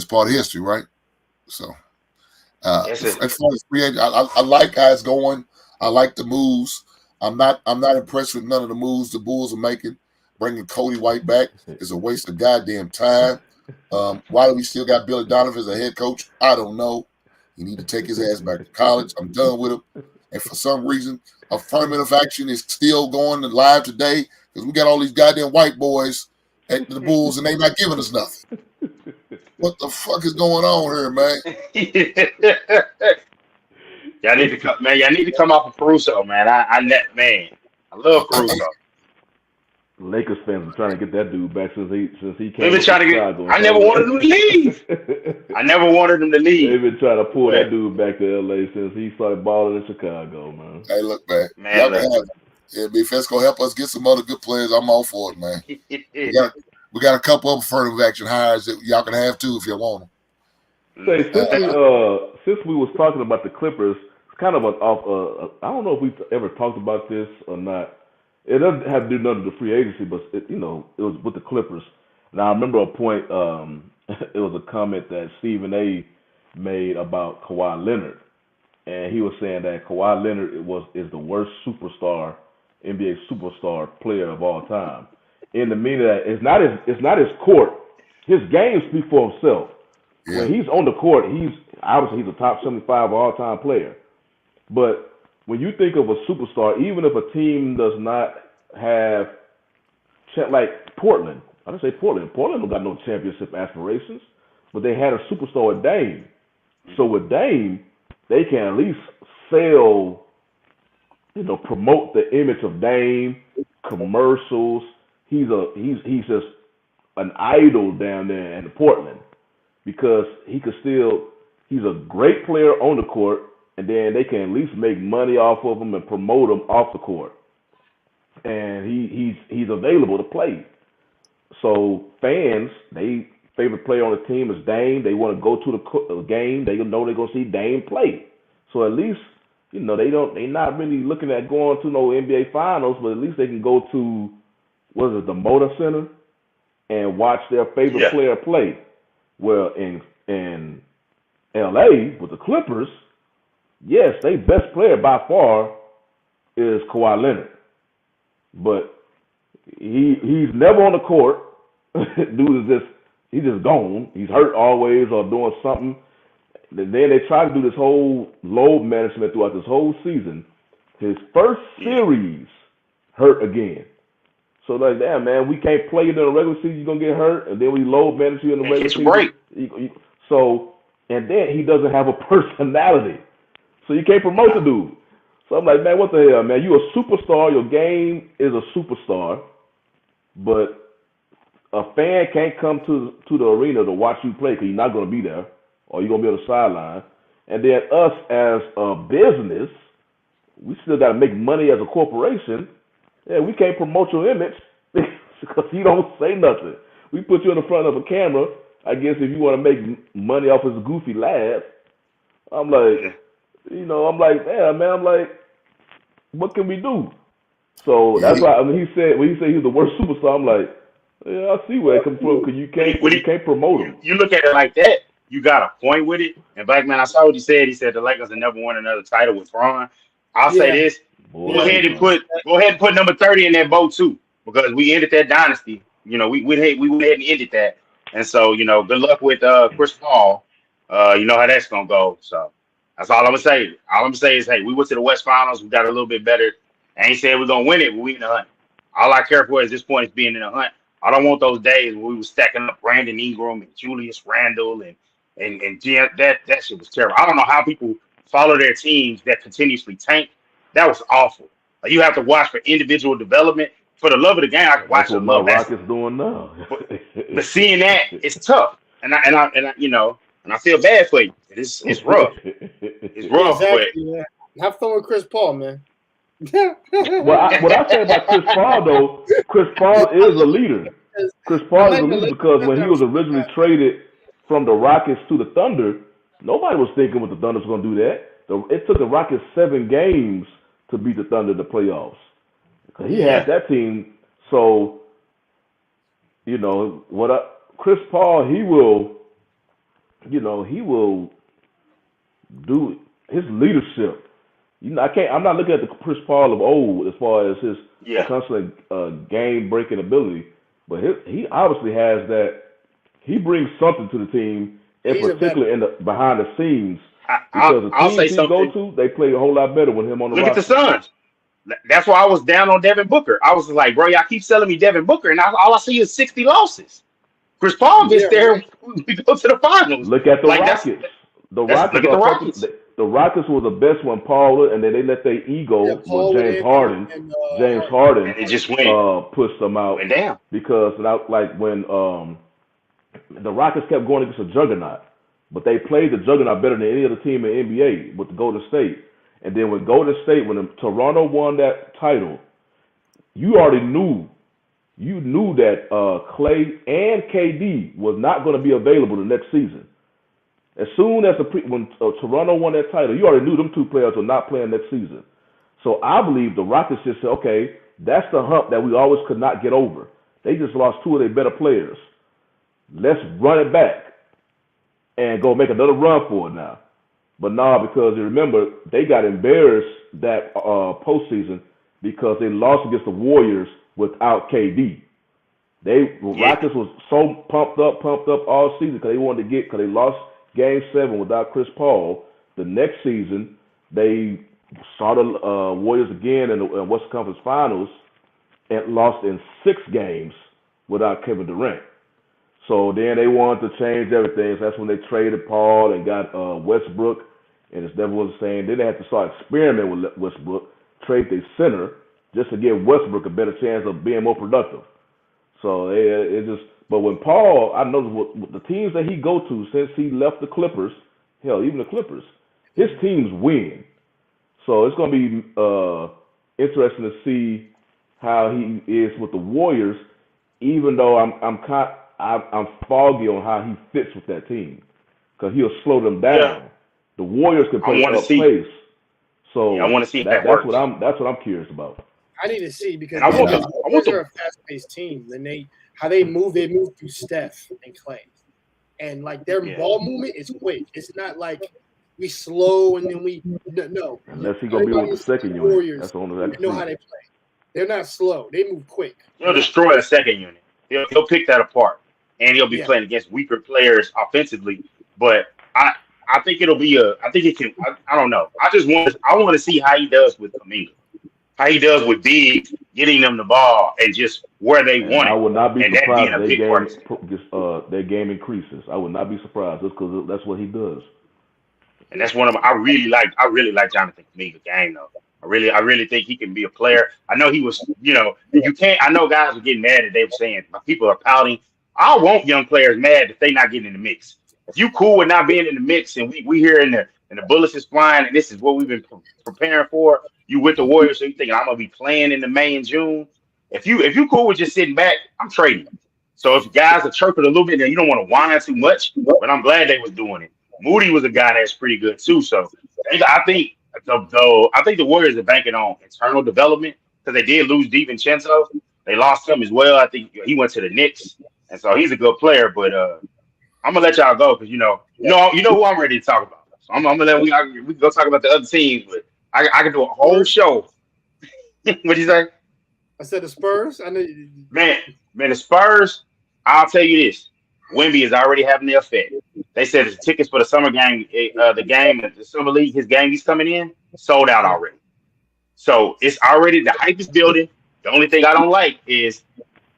part of history, right? So as far as free agent, I like guys going. I like the moves. I'm not impressed with none of the moves the Bulls are making. Bringing Cody White back is a waste of goddamn time. Why do we still got Billy Donovan as a head coach? I don't know. He need to take his ass back to college. I'm done with him. And for some reason, affirmative action is still going live today because we got all these goddamn white boys at the Bulls and they not giving us nothing. What the fuck is going on here, man? Y'all need to come, man. Y'all need to come off of Caruso, man. I love Caruso. Lakers fans are trying to get that dude back since he came. They've been trying to get. I never wanted him to leave. They've been trying to pull that dude back to LA since he started balling in Chicago, man. Hey, look, man. If that's gonna help us get some other good players, I'm all for it, man. we got a couple of affirmative action hires that y'all can have too if you want them. Since we was talking about the Clippers, it's kind of I don't know if we've ever talked about this or not. It doesn't have to do nothing with the free agency, but it was with the Clippers. Now I remember a point. It was a comment that Stephen A. made about Kawhi Leonard, and he was saying that Kawhi Leonard is the worst NBA superstar player of all time. In the meaning that it's not his court. His game speaks for himself. Yeah. When he's on the court, he's a top 75 all-time player. But when you think of a superstar, even if a team does not have, like Portland, I don't say Portland. Portland don't got no championship aspirations, but they had a superstar with Dame. So with Dame, they can at least sell, promote the image of Dame, commercials. He's just an idol down there in Portland because he could still he's a great player on the court, and then they can at least make money off of him and promote him off the court. And he's available to play. So fans, they favorite player on the team is Dame. They want to go to the game. They know they're gonna see Dame play. So at least they're not really looking at going to no NBA Finals, but at least they can go to the Moda Center and watch their favorite player play. Well, in LA with the Clippers, yes, their best player by far is Kawhi Leonard, but he's never on the court. Dude is he's just gone. He's hurt always or doing something. And then they try to do this whole load management throughout this whole season. His first series hurt again. So like, damn man, we can't play you in the regular season. You're gonna get hurt, and then we load manage you in the regular season. Break. So and then he doesn't have a personality, so you can't promote the dude. So I'm like, man, what the hell, man? You a superstar. Your game is a superstar, but a fan can't come to the arena to watch you play because you're not going to be there or you're going to be on the sideline. And then us as a business, we still got to make money as a corporation. Yeah, we can't promote your image because you don't say nothing. We put you in the front of a camera, I guess, if you want to make money off his goofy laugh. I'm like, damn, man, I'm like, what can we do? So that's why when he said he was the worst superstar, I'm like, yeah, I see where it comes from because you can't promote him. You look at it like that, you got a point with it. And Black Man, I saw what he said. He said the Lakers have never won another title with Bron. I'll say this: go ahead and put number 30 in that boat too, because we ended that dynasty. We went ahead and ended that. And so good luck with Chris Paul. You know how that's gonna go. So that's all I'm gonna say. All I'm gonna say is, hey, we went to the West Finals. We got a little bit better. I ain't saying we're gonna win it, but we in the hunt. All I care for at this point is being in the hunt. I don't want those days where we were stacking up Brandon Ingram and Julius Randle and that shit was terrible. I don't know how people follow their teams that continuously tank. That was awful. You have to watch for individual development. For the love of the game, I can watch the love. That's what Rockets doing now. but seeing that, it's tough, and I feel bad for you. It's rough. It's rough. Exactly, but have fun with Chris Paul, man. What I say about Chris Paul though, Chris Paul is a leader. Chris Paul is a leader because when he was originally traded from the Rockets to the Thunder, nobody was thinking what the Thunder was going to do that. It took the Rockets 7 games to beat the Thunder in the playoffs. He had that team. So, Chris Paul, he will do his leadership. I'm not looking at the Chris Paul of old as far as his constant game-breaking ability, but he obviously has that. He brings something to the team, in particular behind the scenes. Because the teams he go to, they play a whole lot better with him on the roster. Look at the Suns. That's why I was down on Devin Booker. I was like, bro, y'all keep selling me Devin Booker, and all I see is 60 losses. Chris Paul gets there, we go to the finals. Look at the Rockets. The Rockets were the best when Paul, and then they let their ego with James Harden. And it just went pushed them out. Went down. Because when the Rockets kept going against a juggernaut, but they played the juggernaut better than any other team in the NBA with the Golden State. And then when Toronto won that title, you already knew that Clay and KD was not going to be available the next season. As soon as when Toronto won that title, you already knew them two players were not playing next season. So I believe the Rockets just said, okay, that's the hump that we always could not get over. They just lost 2 of their better players. Let's run it back and go make another run for it now. But because you remember, they got embarrassed that postseason because they lost against the Warriors without KD. Rockets was so pumped up all season because they lost Game 7 without Chris Paul. The next season, they saw the Warriors again in the Western Conference Finals and lost in 6 games without Kevin Durant. So then they wanted to change everything. So that's when they traded Paul and got Westbrook, and it's never was the same. Then they had to start experimenting with Westbrook, trade their center just to give Westbrook a better chance of being more productive. So but when Paul, I noticed what the teams that he go to since he left the Clippers hell, even the Clippers. His teams win. So it's going to be interesting to see how he is with the Warriors, even though I'm foggy on how he fits with that team because he'll slow them down. Yeah, The Warriors can I play want to up see. pace, Yeah, I so want to see if that that's what works. I'm curious about. I need to see because And I want the them. I want Warriors are them. a fast-paced team. Then they move through Steph and Clay, and like their Yeah. ball movement is quick. It's not like we slow and then we no. Unless he's gonna be Everybody with the is the second unit, Warriors. that's the only thing I They know can how see. they play. They're not slow. They move quick. He'll destroy the second unit. He'll pick that apart, and he'll be Yeah. playing against weaker players offensively. But I think it'll be I think it can. I don't know. I want to see how he does with Kaminga, how he does with bigs, getting them the ball and just where they And want I it, would not be and that being surprised a if big part of it. their game increases. I would not be surprised just because that's what he does. And that's one of my, I really like Jonathan Kaminga game though. I really think he can be a player. I know he was, you can't. I know guys were getting mad that they were saying people are pouting. I want young players mad if they not getting in the mix. If you cool with not being in the mix, and we here and the bullets is flying, and this is what we've been preparing for. You with the Warriors, so you thinking I'm gonna be playing in the May and June. If you cool with just sitting back, I'm trading. So if guys are chirping a little bit, then you don't want to whine too much. But I'm glad they was doing it. Moody was a guy that's pretty good too. So I think though I think the Warriors are banking on internal development because they did lose DiVincenzo. They lost him as well. I think he went to the Knicks, and so he's a good player. But I'm gonna let y'all go because you know who I'm ready to talk about. So I'm gonna let we can go talk about the other teams, but I can do a whole show. What'd you say? I said the Spurs. I know. Man, the Spurs. I'll tell you this: Wemby is already having the effect. They said the tickets for the summer game, the game at the summer league, his game he's coming in, sold out already. So it's already the hype is building. The only thing I don't like is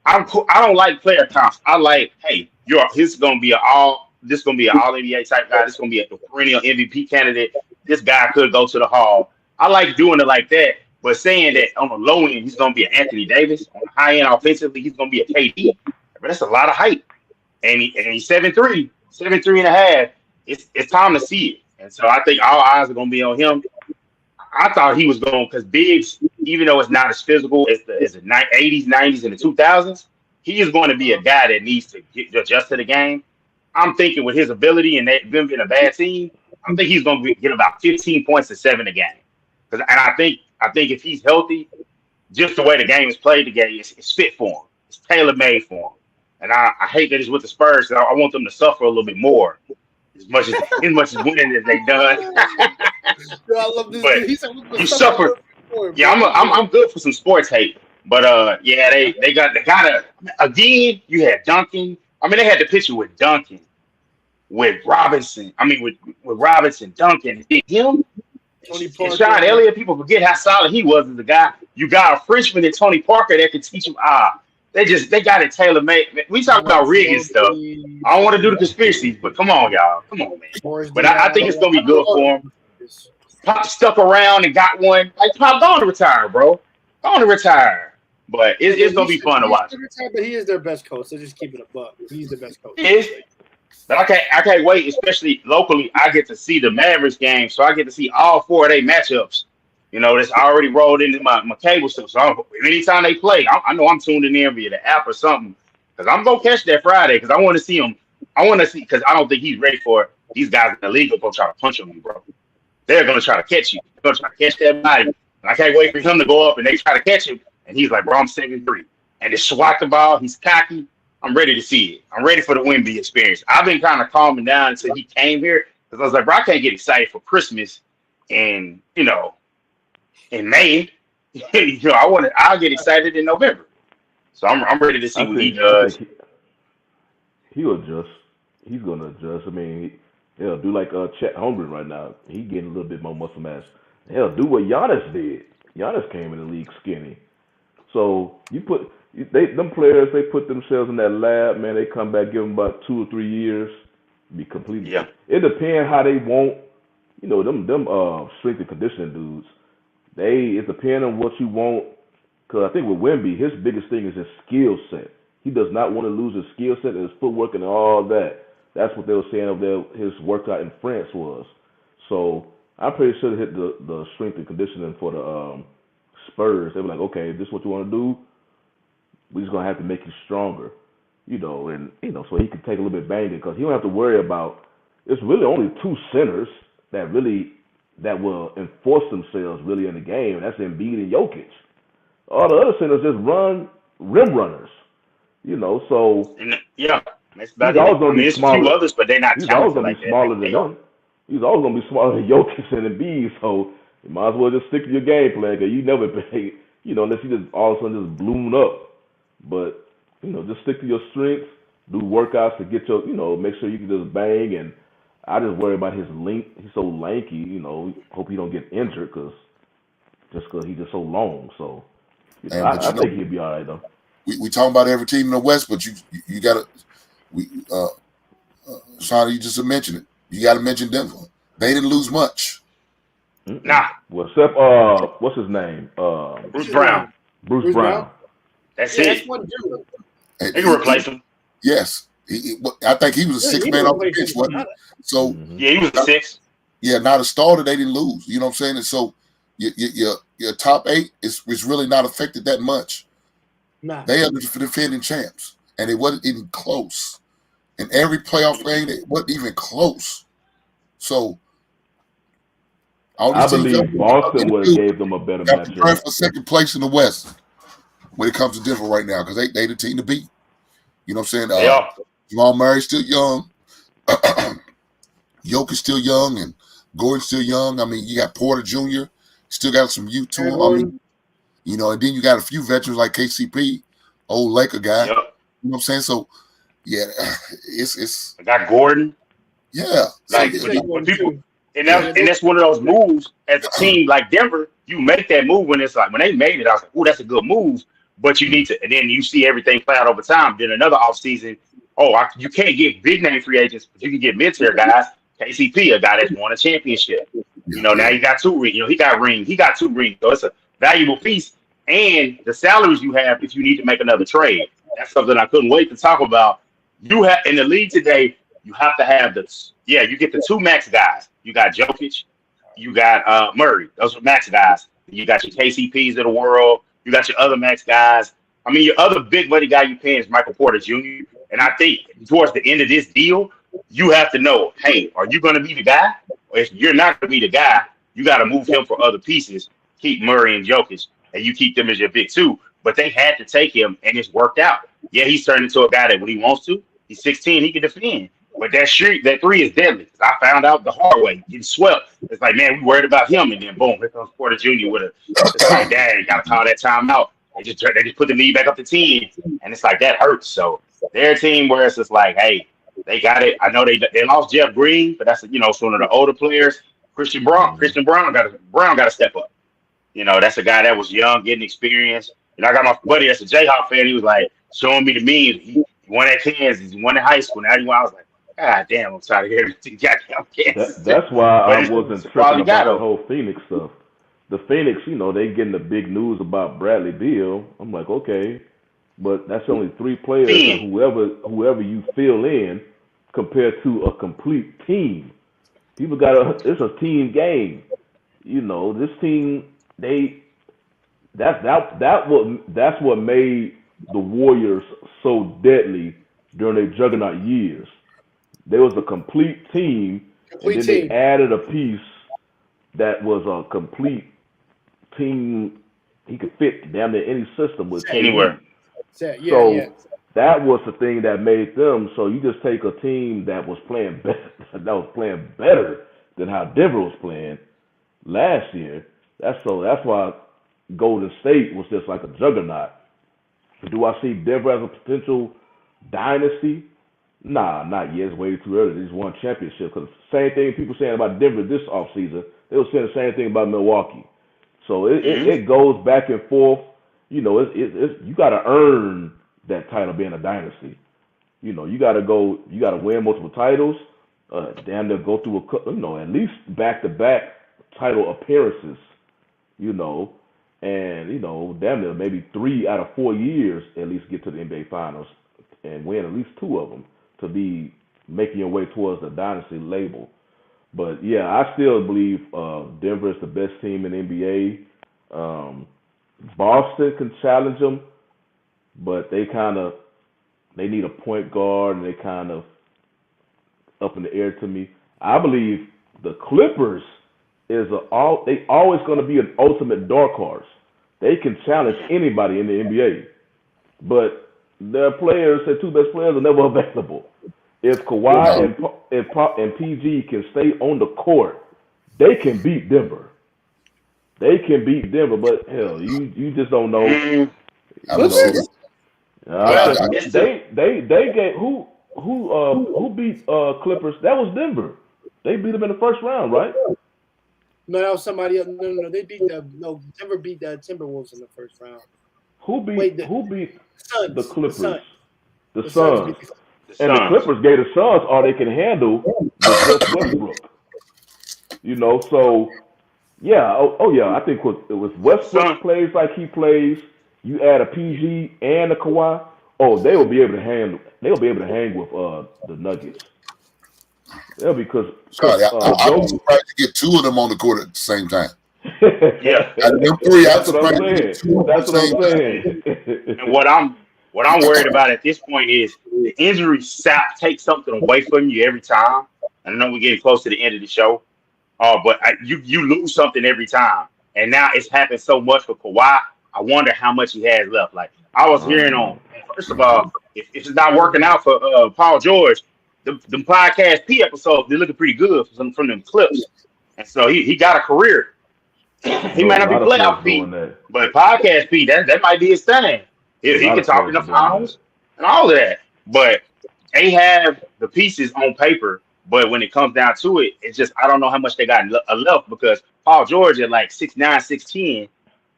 I don't like player comps. I like, hey, this is gonna be an all NBA type guy. This is gonna be a perennial MVP candidate. This guy could go to the Hall. I like doing it like that, but saying that on the low end he's gonna be an Anthony Davis, on the high end offensively he's gonna be a KD. But that's a lot of hype. And he's 7'3", 7'3.5". It's time to see it. And so I think all eyes are gonna be on him. I thought he was going because Biggs, even though it's not as physical as the 80s, 90s, and the 2000s, he is going to be a guy that needs to adjust to the game. I'm thinking with his ability and them being a bad team, I think he's going to get about 15 points to 7 a game. And I think if he's healthy, just the way the game is played today, it's fit for him. It's tailor made for him. And I hate that it's with the Spurs. I want them to suffer a little bit more, as much as winning as they've done. Yo, I love this. But He said, you suffer. Yeah, I'm good for some sports hate. But yeah, they got again. You had Duncan. I mean, they had the picture with Duncan, with Robinson. I mean, with Robinson, Duncan, him, Tony and Parker. Sean Elliott. People forget how solid he was as a guy. You got a Frenchman in Tony Parker that could teach him. They got it tailor made. We talk about rigging stuff. I don't want to do the conspiracies, but come on, y'all, come on, man. But I think it's gonna be good for him. Pop stuck around and got one. Like Pop, going to retire, bro. Going to retire. But it's gonna be fun to watch. But he is their best coach. So just keep it a buck. He's the best coach. He is. But I can't wait, especially locally. I get to see the Mavericks game, so I get to see all 4 of their matchups. That's already rolled into my cable stuff. So anytime they play, I know I'm tuning in via the app or something because I'm gonna catch that Friday because I want to see him. I want to see because I don't think he's ready for it. These guys in the league are gonna try to punch him, bro. They're gonna try to catch you. They're gonna try to catch that body. And I can't wait for him to go up and they try to catch him. And he's like, bro, I'm 7'3". And they swat the ball. He's cocky. I'm ready to see it. I'm ready for the Wemby experience. I've been kind of calming down until he came here because I was like, bro, I can't get excited for Christmas and in May. I'll get excited in November. So I'm ready to see what he does. He'll adjust. He's gonna adjust. I mean, he'll do like Chet Holmgren right now. He getting a little bit more muscle mass. He'll do what Giannis did. Giannis came in the league skinny. So them players, they put themselves in that lab, man. They come back, give them about 2 or 3 years, be completely. Yeah. It depends how they want. Them strength and conditioning dudes. It depends on what you want. Because I think with Wemby, his biggest thing is his skill set. He does not want to lose his skill set and his footwork and all that. That's what they were saying of his workout in France was. So I'm pretty sure they hit the strength and conditioning for the Spurs. They were like, okay, if this is what you want to do, we're just gonna have to make you stronger, and so he can take a little bit banging because he don't have to worry about. It's really only two centers that will enforce themselves really in the game, and that's Embiid and Jokic. All the other centers just run rim runners, So Yeah, that's he's about always it. I gonna mean, be there's a few smaller. others, but they're not He's always talented gonna like be that. smaller Like than they are. them. He's always gonna be smaller than Jokic and Embiid. So you might as well just stick to your game plan because you never pay, unless you just all of a sudden just bloom up. But just stick to your strengths, do workouts to get your, make sure you can just bang. And I just worry about his length. He's so lanky. Hope he don't get injured because he's just so long. So But I think he'll be all right though. we talking about every team in the West, but you got to Sean, you just mentioned it. You got to mention Denver. They didn't lose much. Nah. Well, except what's his name? Bruce Brown. Bruce Brown. That's That's it. one dude. They can replace him. Yes. I think he was a six man off the bench, wasn't he? So yeah, he was a six. Yeah, not a starter. They didn't lose. You know what I'm saying? And so your top 8 is really not affected that much. Nah. They are the defending champs, and it wasn't even close. In every playoff game, it wasn't even close. So I believe Boston would have gave them a better matchup. Preparing matchup. for second place in the West when it comes to Denver right now because they the team to beat. You know what I'm saying? Jamal Murray's still young. Jokic still young, and Gordon's still young. I mean, you got Porter Jr. Still got some youth to him. I mean, and then you got a few veterans like KCP, old Laker guy. Yep. You know what I'm saying? So, yeah, it's. I got Gordon. Yeah. Like when people, and that's one of those moves as a team like Denver. You make that move when it's like when they made it. I was like, "Oh, that's a good move." But you need to, and then you see everything play out over time. Then another offseason, you can't get big name free agents, but you can get mid-tier guys. KCP, a guy that's won a championship. Now you got 2 rings. He got rings. He got 2 rings. So it's a valuable piece. And the salaries you have if you need to make another trade. That's something I couldn't wait to talk about. You have in the league today, you have to have you get the 2 max guys. You got Jokic, you got Murray. Those are max guys. You got your KCPs of the world. You got your other max guys. I mean, your other big money guy you paying is Michael Porter Jr. And I think towards the end of this deal, you have to know, hey, are you going to be the guy? Or if you're not going to be the guy, you got to move him for other pieces. Keep Murray and Jokic, and you keep them as your big 2. But they had to take him, and it's worked out. Yeah, he's turned into a guy that when he wants to, he's 16, he can defend. But that 3 is deadly. I found out the hard way, getting swept. It's like, man, we worried about him, and then boom, here comes Porter Jr. with it's like, dang, got to call that timeout. They just put the lead back up to 10, and it's like that hurts. So they're a team where it's just like, hey, they got it. I know they lost Jeff Green, but that's it's one of the older players. Christian Brown got to step up. That's a guy that was young, getting experience. I got my buddy that's a Jayhawk fan. He was like showing me the memes. He won at Kansas. He won in high school. Now I was like, God damn, I'm tired of hearing goddamn Kansas. That's why I wasn't tripping about the whole Phoenix stuff. The Phoenix, they getting the big news about Bradley Beal. I'm like, okay, but that's only 3 players, and whoever you fill in compared to a complete team. People it's a team game. This team, that's what made the Warriors so deadly during their juggernaut years. There was a complete team, and then they added a piece that was a complete team. He could fit damn near any system with anywhere. That was the thing that made them. So you just take a team that was playing better than how Denver was playing last year. That's why Golden State was just like a juggernaut. Do I see Denver as a potential dynasty? Nah, not yet. It's way too early. They just won a championship. Because same thing people saying about Denver this offseason, they were saying the same thing about Milwaukee. So it goes back and forth. You got to earn that title being a dynasty. You got to win multiple titles. Damn near go through at least back-to-back title appearances. And damn near maybe 3 out of 4 years at least get to the NBA Finals and win at least 2 of them to be making your way towards the dynasty label. But yeah, I still believe Denver is the best team in the NBA. Boston can challenge them, but they need a point guard, and they kind of up in the air to me. I believe the Clippers they always going to be an ultimate dark horse. They can challenge anybody in the NBA, but their two best players, are never available. If Kawhi and PG can stay on the court, they can beat Denver. They can beat Denver, but hell, you just don't know. They gave who beat Clippers? That was Denver. They beat them in the first round, right? No, that was somebody else. No. Denver beat the Timberwolves in the first round. Who beat Suns, the Clippers? The Suns. And the Clippers gave the Suns all they can handle with just Westbrook. So yeah, yeah. I think it was Westbrook plays like he plays. You add a PG and a Kawhi. They will be able to hang. They'll be able to hang with the Nuggets. Yeah, because I'm surprised to get two of them on the court at the same time. Yeah, that's what I'm saying. And what I'm worried about at this point is the injury takes something away from you every time. I know we're getting close to the end of the show, but you lose something every time, and now it's happened so much for Kawhi. I wonder how much he has left. Like I was hearing on, first of all, if it's not working out for Paul George, the podcast P episodes, they're looking pretty good from them clips, and so he got a career. He might not be playoff P, but podcast P, that might be his thing. He can talk in the finals and all of that. But they have the pieces on paper, but when it comes down to it, it's just I don't know how much they got left because Paul George at like 6'9", 6'10",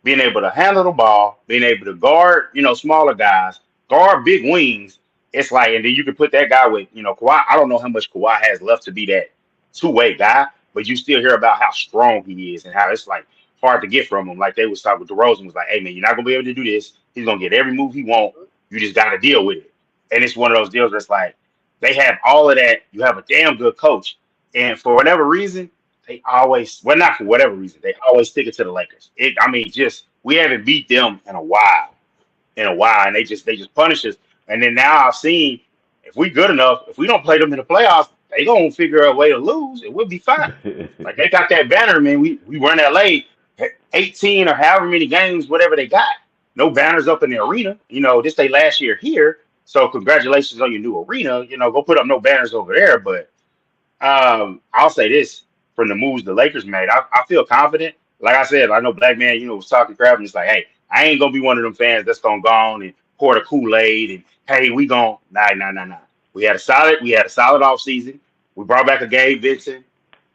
being able to handle the ball, being able to guard, smaller guys, guard big wings. It's like, and then you can put that guy with, Kawhi. I don't know how much Kawhi has left to be that two-way guy, but you still hear about how strong he is and how it's like hard to get from him. Like they was talking with DeRozan was like, hey man, you're not gonna be able to do this. He's gonna get every move he wants. You just gotta deal with it. And it's one of those deals that's like they have all of that. You have a damn good coach, and for whatever reason, they always not for whatever reason they always stick it to the Lakers. We haven't beat them in a while, and they just punish us. And then now I've seen if we good enough, if we don't play them in the playoffs, they gonna figure out a way to lose. It will be fine. Like they got that banner, man. We run LA 18 or however many games, whatever they got. No banners up in the arena. This they last year here. So congratulations on your new arena. Go put up no banners over there. But I'll say this from the moves the Lakers made. I feel confident. Like I said, I know Black Man, was talking crap and it's like, hey, I ain't gonna be one of them fans that's gonna go on and pour the Kool-Aid and hey, we gon' nah. We had a solid offseason. We brought back a Gabe Vincent.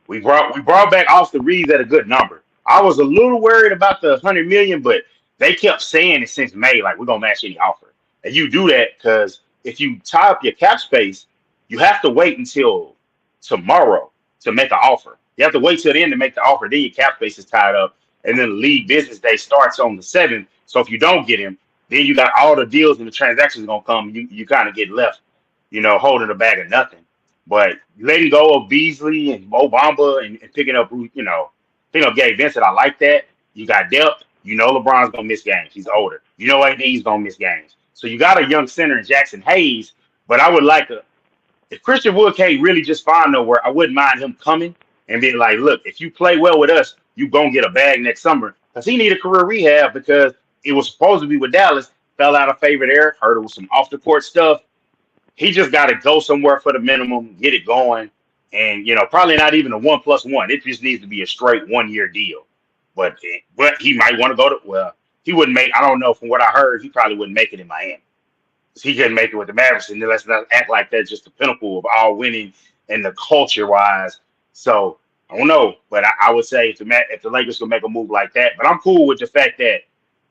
We brought back Austin Reeves at a good number. I was a little worried about the $100 million, but they kept saying it since May, like we're gonna match any offer. And you do that because if you tie up your cap space, you have to wait until tomorrow to make an offer. You have to wait till the end to make the offer. Then your cap space is tied up, and then the league business day starts on the 7th. So if you don't get him, then you got all the deals and the transactions gonna come. You kind of get left, holding a bag of nothing. But letting go of Beasley and Mo Bamba and picking up Gabe Vincent, I like that. You got depth. LeBron's gonna miss games. He's older. AD's gonna miss games. So you got a young center in Jackson Hayes. But I would like if Christian Wood can't really just find nowhere, I wouldn't mind him coming and being like, look, if you play well with us, you gonna get a bag next summer. Because he need a career rehab because it was supposed to be with Dallas, fell out of favor there, heard it was some off the court stuff. He just got to go somewhere for the minimum, get it going, and probably not even a 1+1. It just needs to be a straight 1-year deal. But he might want to go to. Well, he wouldn't make. I don't know. From what I heard, he probably wouldn't make it in Miami. He couldn't make it with the Mavericks, and let's not act like that's just the pinnacle of all winning and the culture wise. So I don't know, but I would say if the Lakers could make a move like that, but I'm cool with the fact that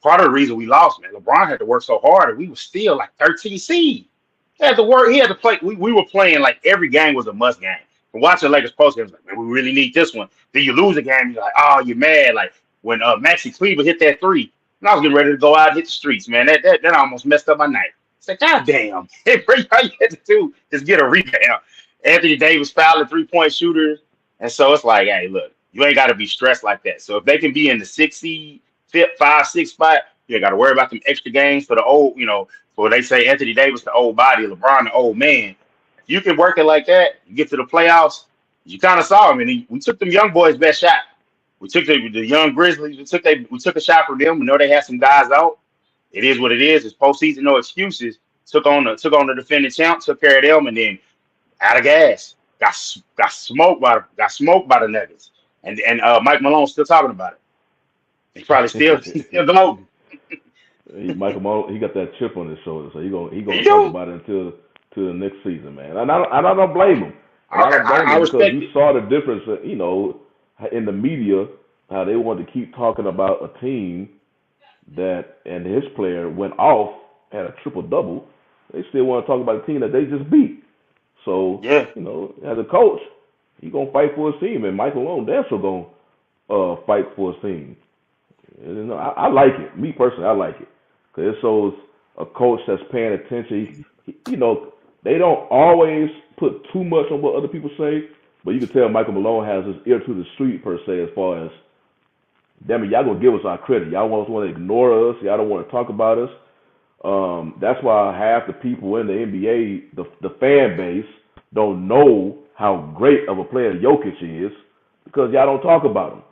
part of the reason we lost, man, LeBron had to work so hard, and we were still like 13 seed. He had to work. He had to play. We were playing like every game was a must game. And watching Lakers post games, like, man, we really need this one. Then you lose a game, you're like, oh, you're mad. Like when Maxi Kleber hit that 3, and I was getting ready to go out and hit the streets, man. That almost messed up my night. It's like, God damn. All you had to do is get a rebound. Anthony Davis fouling 3-point shooters. And so it's like, hey, look, you ain't got to be stressed like that. So if they can be in the 6 seed, 5, 6 spot, you ain't got to worry about them extra games for the old, for they say Anthony Davis, the old body, LeBron, the old man. If you can work it like that, you get to the playoffs, you kind of saw him. And we took them young boys' best shot. We took the young Grizzlies. We took a shot from them. We know they had some guys out. It is what it is. It's postseason, no excuses. Took on the defending champ, took care of them, and then out of gas. Got smoked by the Nuggets. And Mike Malone's still talking about it. He's probably still gloating. Michael Malone, he got that chip on his shoulder, so he gonna talk about it until the next season, man. And I don't blame him. I don't blame him because you saw the difference, in the media, how they wanted to keep talking about a team that and his player went off, had a triple-double. They still want to talk about a team that they just beat. So, yeah, as a coach, he's going to fight for his team, and Michael Malone, they're still going to fight for his team. I like it. Me personally, I like it because it shows a coach that's paying attention. They don't always put too much on what other people say, but you can tell Michael Malone has his ear to the street, per se, as far as, damn it, y'all going to give us our credit. Y'all want to ignore us. Y'all don't want to talk about us. That's why half the people in the NBA, the fan base, don't know how great of a player Jokic is because y'all don't talk about him.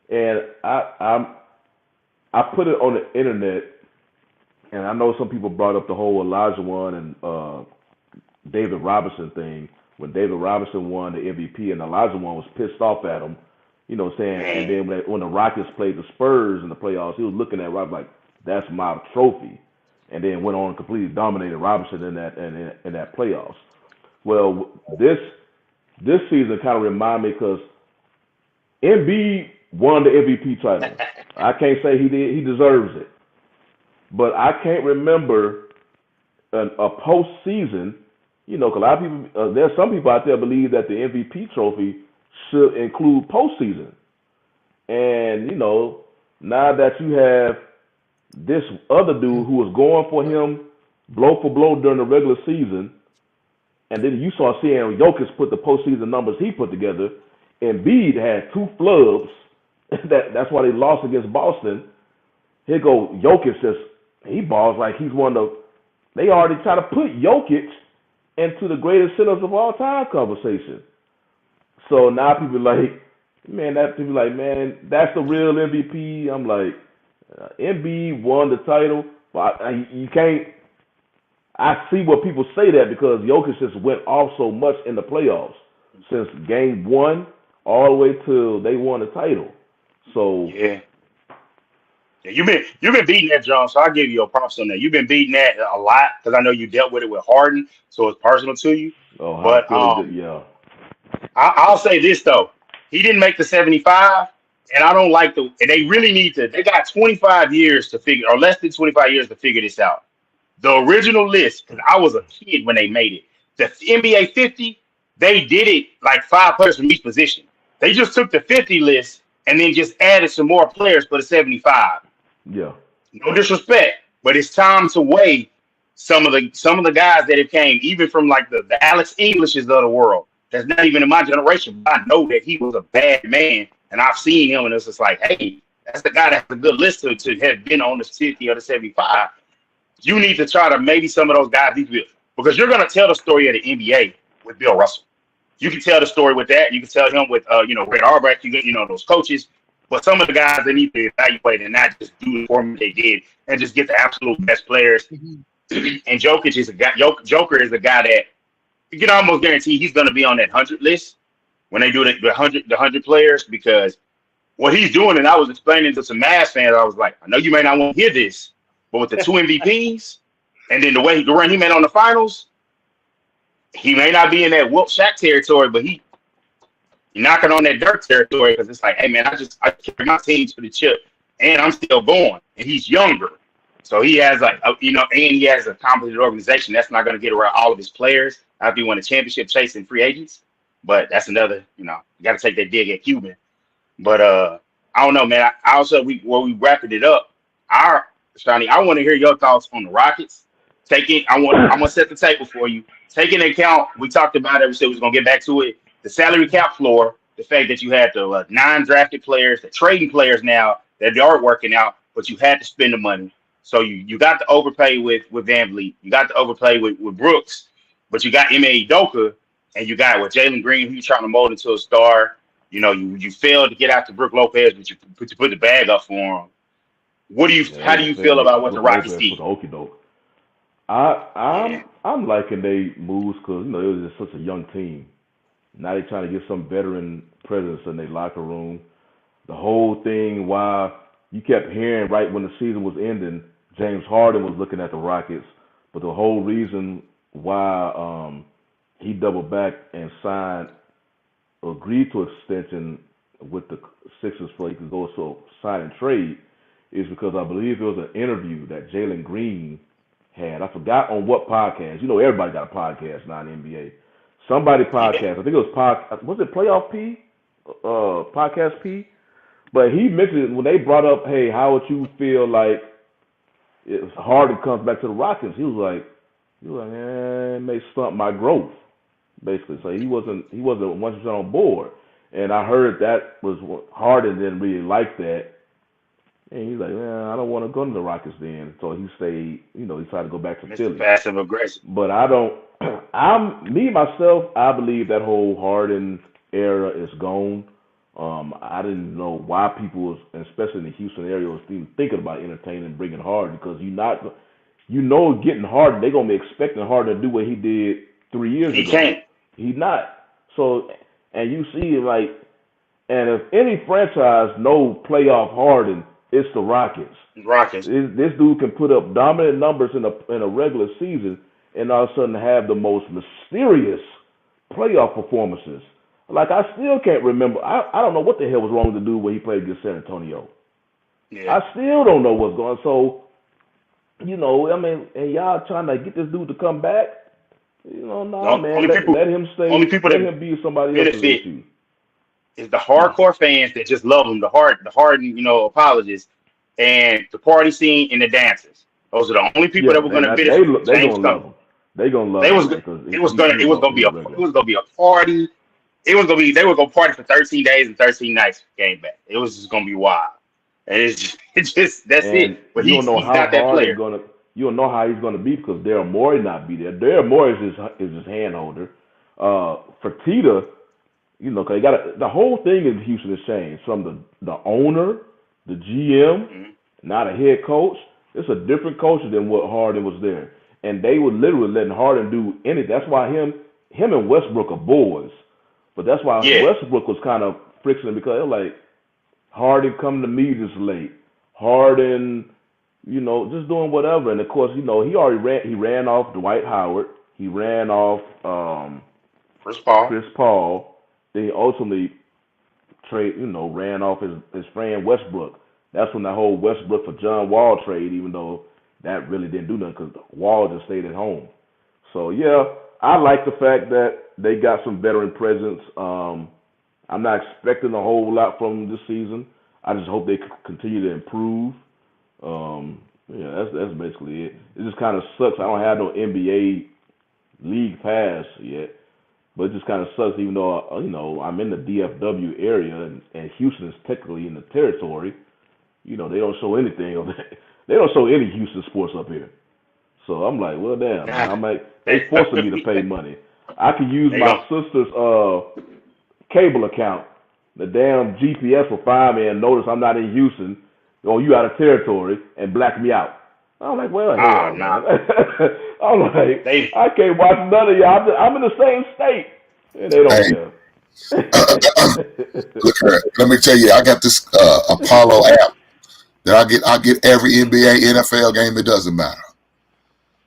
And I put it on the internet, and I know some people brought up the whole Elijah one and David Robinson thing. When David Robinson won the MVP and Elijah one was pissed off at him, saying, and then when the Rockets played the Spurs in the playoffs, he was looking at Robinson like, that's my trophy. And then went on and completely dominated Robinson in that playoffs. Well, this season kind of remind me because Embiid won the MVP title. I can't say he did; he deserves it. But I can't remember a postseason. Because a lot of people, there's some people out there believe that the MVP trophy should include postseason. And now that you have this other dude who was going for him blow for blow during the regular season, and then you saw seeing Jokic put the postseason numbers he put together. Embiid had 2 flubs. That's why they lost against Boston. Here go Jokic, he balls like he's one of. They already try to put Jokic into the greatest centers of all time conversation. So now people like, man, that's the real MVP. I'm like, Embiid won the title, but you can't. I see what people say that because Jokic just went off so much in the playoffs since game 1 all the way till they won the title. So yeah, you've been beating that, John. So I'll give you your props on that. You've been beating that a lot because I know you dealt with it with Harden, so it's personal to you. Oh, but yeah. I'll say this though, he didn't make the 75. And I don't like and they really need to, they got 25 years to figure, or less than 25 years to figure this out. The original list, because I was a kid when they made it, the NBA 50, they did it like 5 players from each position. They just took the 50 list and then just added some more players for the 75. Yeah. No disrespect, but it's time to weigh some of the guys that have came, even from like the Alex Englishes of the world. That's not even in my generation, but I know that he was a bad man. And I've seen him, and it's just like, hey, that's the guy that's a good list to have been on the 50 or the 75. You need to try to maybe some of those guys, because you're going to tell the story of the NBA with Bill Russell. You can tell the story with that. You can tell him with, Red Auerbach, those coaches. But some of the guys, they need to evaluate and not just do the format they did and just get the absolute best players. And Joker is a guy that you can almost guarantee he's going to be on that 100 list when they do the 100 players, because what he's doing, and I was explaining to some Mavs fans, I was like, I know you may not want to hear this, but with the 2 MVPs and then the way the run he made on the finals, he may not be in that Wilt Shaq territory, but he knocking on that Dirk territory because it's like, hey man, I carry my team to the chip and I'm still going, and he's younger. So he has and he has a competent organization that's not going to get around all of his players after he won a championship chasing free agents. But that's another, you got to take that dig at Cuban. But I don't know, man. I also, we wrapping it up, Shani, I want to hear your thoughts on the Rockets I'm gonna set the table for you. Take into account, we talked about it. We said we was gonna get back to it. The salary cap floor, the fact that you had the non-drafted players, the trading players now that they aren't working out, but you had to spend the money. So you got to overpay with Van Vliet. You got to overpay with Brooks, but you got Ime Udoka, and you got Jalen Green, who you trying to mold into a star. You know, you failed to get out to Brook Lopez, but you put the bag up for him. How do you feel about what the Rockets did? I'm liking they moves because it was just such a young team. Now they're trying to get some veteran presence in their locker room. The whole thing, why you kept hearing right when the season was ending, James Harden was looking at the Rockets, but the whole reason why he doubled back and agreed to extension with the Sixers so he could go sign and trade is because I believe there was an interview that Jalen Green had. I forgot on what podcast. Everybody got a podcast now in the NBA. Somebody podcast. I think it was it Playoff P? Podcast P? But he mentioned when they brought up, hey, how would you feel like it's Harden comes back to the Rockets? He was like, it may stunt my growth, basically. So he wasn't 100% on board. And I heard that was Harden didn't really like that. And he's like, I don't want to go to the Rockets then. So he stayed, he tried to go back to Philly. Passive aggressive. But I believe that whole Harden era is gone. I didn't know why people was, especially in the Houston area, was even thinking about entertaining and bringing Harden because getting Harden, they're going to be expecting Harden to do what he did 3 years ago. He can't. He's not. So, and you see and if any franchise know playoff Harden, it's the Rockets. This dude can put up dominant numbers in a regular season and all of a sudden have the most mysterious playoff performances. Like, I still can't remember. I don't know what the hell was wrong with the dude when he played against San Antonio. Yeah. I still don't know what's going on. So, and y'all trying to get this dude to come back? Man. Let him stay. Let him be somebody else's issue. Is the hardcore fans that just love him, the Harden, apologists, and the party scene and the dancers. Those are the only people that were going to benefit. They gonna love him. They gonna love him. It was gonna be a party. They were gonna party for 13 days and 13 nights. Came back. It was just gonna be wild. And it's just that's it. But he's not that player. You don't know how he's gonna be because Daryl Morey not be there. Daryl Morey is his hand holder. Fertitta. Because the whole thing in Houston has changed from the owner, the GM, now the head coach. It's a different culture than what Harden was there, and they were literally letting Harden do anything. That's why him and Westbrook are boys, but that's why Westbrook was kind of friction because it was like Harden coming to me this late, Harden, just doing whatever, and of course he already ran off Dwight Howard, he ran off Chris Paul. He ultimately ran off his friend Westbrook. That's when that whole Westbrook for John Wall trade, even though that really didn't do nothing because Wall just stayed at home. So, yeah, I like the fact that they got some veteran presence. I'm not expecting a whole lot from them this season. I just hope they continue to improve. That's basically it. It just kind of sucks. I don't have no NBA league pass yet. But it just kind of sucks, even though, I'm in the DFW area and Houston is technically in the territory. They don't show anything of that. They don't show any Houston sports up here. So I'm like, well, damn. They forcing me to pay money. I could use my sister's cable account. The damn GPS will find me and notice I'm not in Houston, or you out of territory, and black me out. I'm like, well, hell, man. I'm like, I can't watch none of y'all. I'm in the same state, and they don't care. Look, let me tell you, I got this Apollo app that I get every NBA, NFL game. It doesn't matter.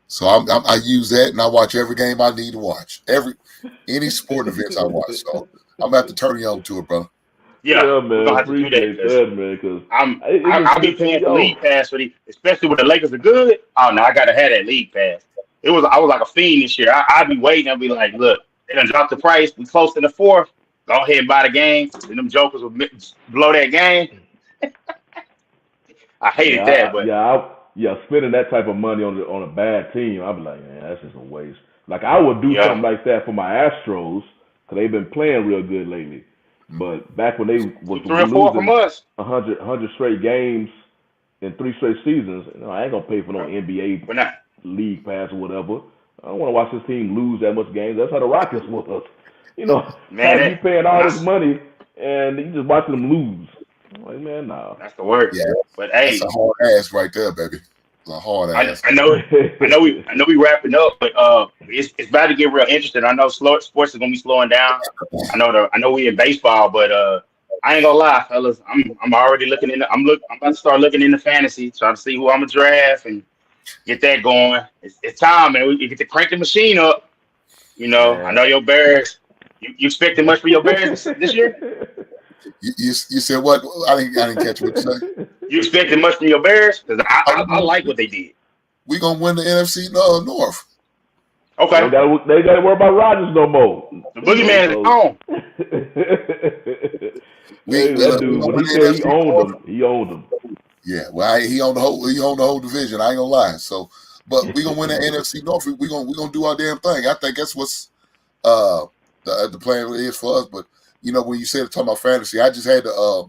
So I use that, and I watch every game I need to watch. Any sport events I watch. So I'm gonna have to turn you on to it, bro. Yeah, man. I appreciate that, man. Because I'll be paying for league pass for these, especially when the Lakers are good. Oh no, I gotta have that league pass. I was like a fiend this year. I'd be waiting. I'd be like, look, they done dropped the price. We close to the fourth. Go ahead and buy the game. And them jokers will blow that game. I hated that, but spending that type of money on a bad team, I'd be like, man, that's just a waste. Like I would do something like that for my Astros because they've been playing real good lately. But back when they was 3 or 4 from losing us. 100 straight games in 3 straight seasons, I ain't gonna pay for no NBA We're not. league pass or whatever. I don't want to watch this team lose that much games. That's how the Rockets was. Man, you paying all this money and you just watching them lose. I'm like, man, nah. That's the word. Yeah, but hey, that's a hard ass right there, baby. It's a hard ass. I know we wrapping up, but it's about to get real interesting. I know sports is gonna be slowing down. I know we in baseball, but I ain't gonna lie, fellas. I'm already looking into. I'm about to start looking into fantasy, trying to see who I'm gonna draft and get that going. It's time, man. We get to crank the machine up. I know your Bears. You expecting much for your Bears this year? You said what? I didn't catch what you said. You expecting much from your Bears? Because I like what they did. We gonna win the NFC North. Okay. They gotta worry about Rodgers no more. The boogeyman is gone. He owned them. He owned them. Yeah, well, he owned the whole division. I ain't gonna lie. So, but we gonna win the NFC North. We gonna do our damn thing. I think that's what's the plan is for us. But when you said talking about fantasy, I just had a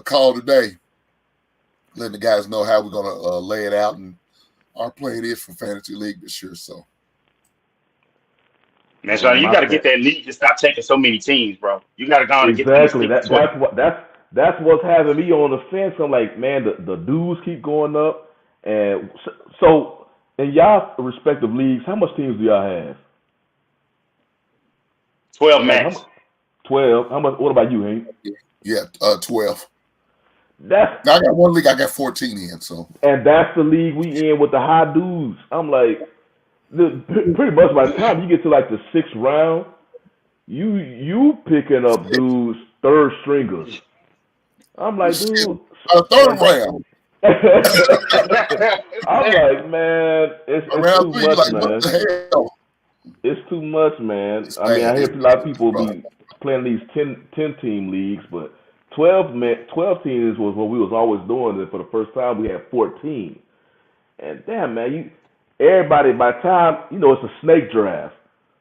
call today, letting the guys know how we're gonna lay it out, and our plan is for fantasy league this year. So, man, so you got to get that league to stop taking so many teams, bro. You got to go and get exactly. That's what's having me on the fence. I'm like, man, the dues keep going up, and so in y'all respective leagues, how much teams do y'all have? 12 max. 12. How much? What about you, Hank? Yeah, 12. I got one league. I got 14 in. So, and that's the league we in with the high dudes. I'm like, pretty much by the time you get to like the 6th round, you picking up dudes third stringers. I'm like, dude, third round. I'm like, man, it's too much, like, man. what the hell? It's too much, man. I mean, I hear a lot of people be playing these 10-team leagues, but 12 teams was what we was always doing. And for the first time, we had 14. And damn, man, everybody, by the time, it's a snake draft.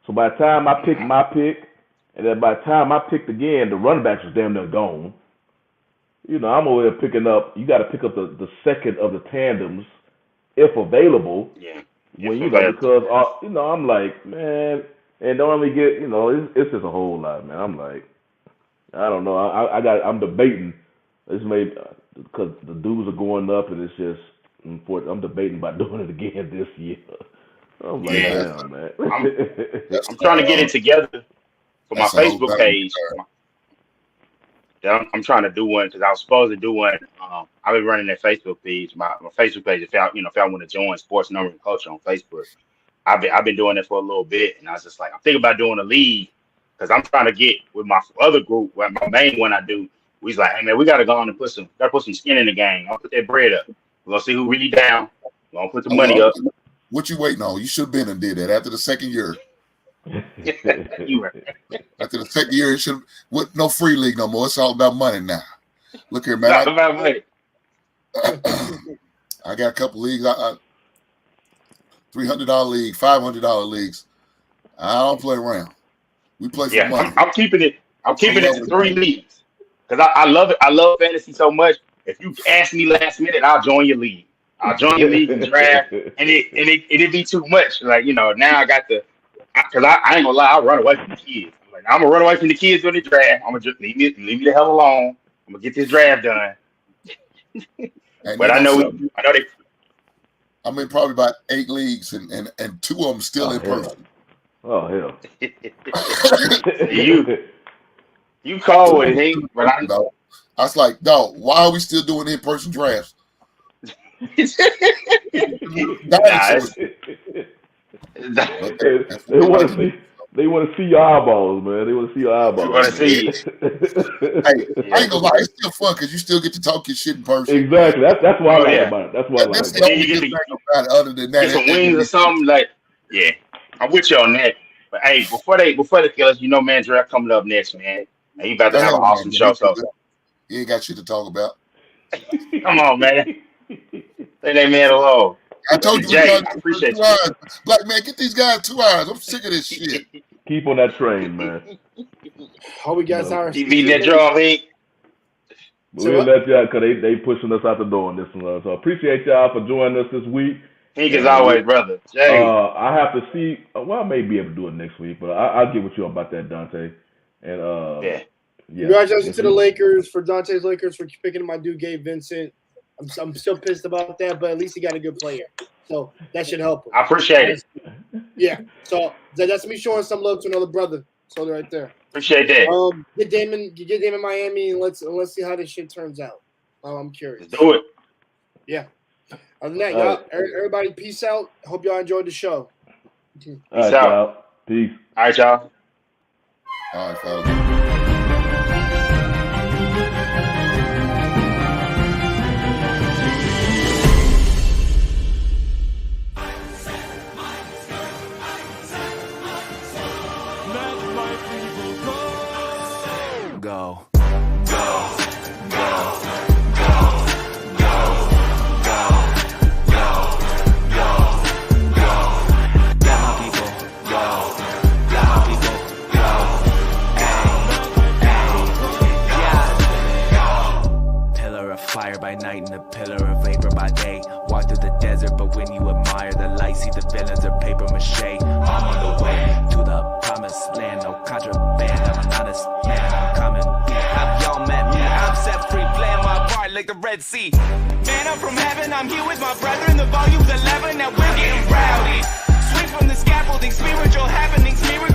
So by the time I picked my pick, and then by the time I picked again, the running backs was damn near gone. I'm over there picking up. You got to pick up the second of the tandems, if available. Yeah. Because I'm like, man, and don't let me get, it's just a whole lot, man. I'm like, I don't know. I'm debating. This may because the dues are going up, and it's just. I'm debating about doing it again this year. I'm like, damn, man. I'm trying to get it together for my Facebook page. I'm trying to do one because I was supposed to do one. I've been running that Facebook page. My Facebook page. If I want to join Sports Number and Culture on Facebook, I've been doing it for a little bit, and I was just like, I'm thinking about doing a league because I'm trying to get with my other group. My main one I do. We's like, hey man, we gotta go on and put some skin in the game. I'll put that bread up. We're gonna see who really down. We're gonna put the money up. What you waiting on? You should have been and did that after the second year. After the second year, it should with no free league no more. It's all about money now. Look here, man. It's about money. I got a couple leagues. $300 league, $500 leagues. I don't play around. We play for money. I'm keeping it. I'm keeping it to 3 leagues because I love it. I love fantasy so much. If you ask me last minute, I'll join your league. I'll join your league and draft, and it'd be too much. Like now I got because I ain't gonna lie, I'll run away from the kids. Like I'm gonna run away from the kids during the draft. I'm gonna just leave me the hell alone. I'm gonna get this draft done. But I know they. I'm in probably about 8 leagues, and 2 of them still in person. Oh hell! You call with it, but I know. I was like, no, why are we still doing in-person drafts? They want to see your eyeballs, man. They want to see your eyeballs. They want to see it. Hey, I ain't gonna lie, it's still fun because you still get to talk your shit in person. Exactly. That's why I like about it. That's why I like about it. You get to, other than that, get some wings or something. Like, yeah, I'm with you on that. But hey, before they kill us, man, draft coming up next, man. And you about to have an awesome show. So you ain't got shit to talk about. Come on, man. Leave that man alone. I told you, Jay, we I got appreciate 2 you. hours. Black man, get these guys 2 hours. I'm sick of this shit. Keep on that train, man. Hope you guys are. He beating that drum, he. We'll let y'all, because they pushing us out the door on this one. So appreciate y'all for joining us this week. He is always, brother. Jay. I have to see. Well, I may be able to do it next week, but I'll get with you about that, Dante. And Yeah. Congratulations to the Lakers for Dante's Lakers for picking my dude Gabe Vincent. I'm still pissed about that, but at least he got a good player, so that should help him. I appreciate it. Yeah, so that's me showing some love to another brother. So right there. Appreciate that. Get Damon Miami, and let's see how this shit turns out. I'm curious. Let's do it. Yeah. Other than that, y'all, everybody, peace out. Hope y'all enjoyed the show. All right, y'all. Peace. All right, y'all. All right, fellas. Go. Fire by night and a pillar of vapor by day. Walk through the desert, but when you admire the light, see the villains are paper mache. I'm on the way to the promised land, no contraband. I'm an honest man, I'm coming. Have y'all met me? I'm set free, playing my part like the Red Sea. Man, I'm from heaven, I'm here with my brethren. The volume's 11, now we're getting rowdy. Swing from the scaffolding, spiritual happenings, miracles.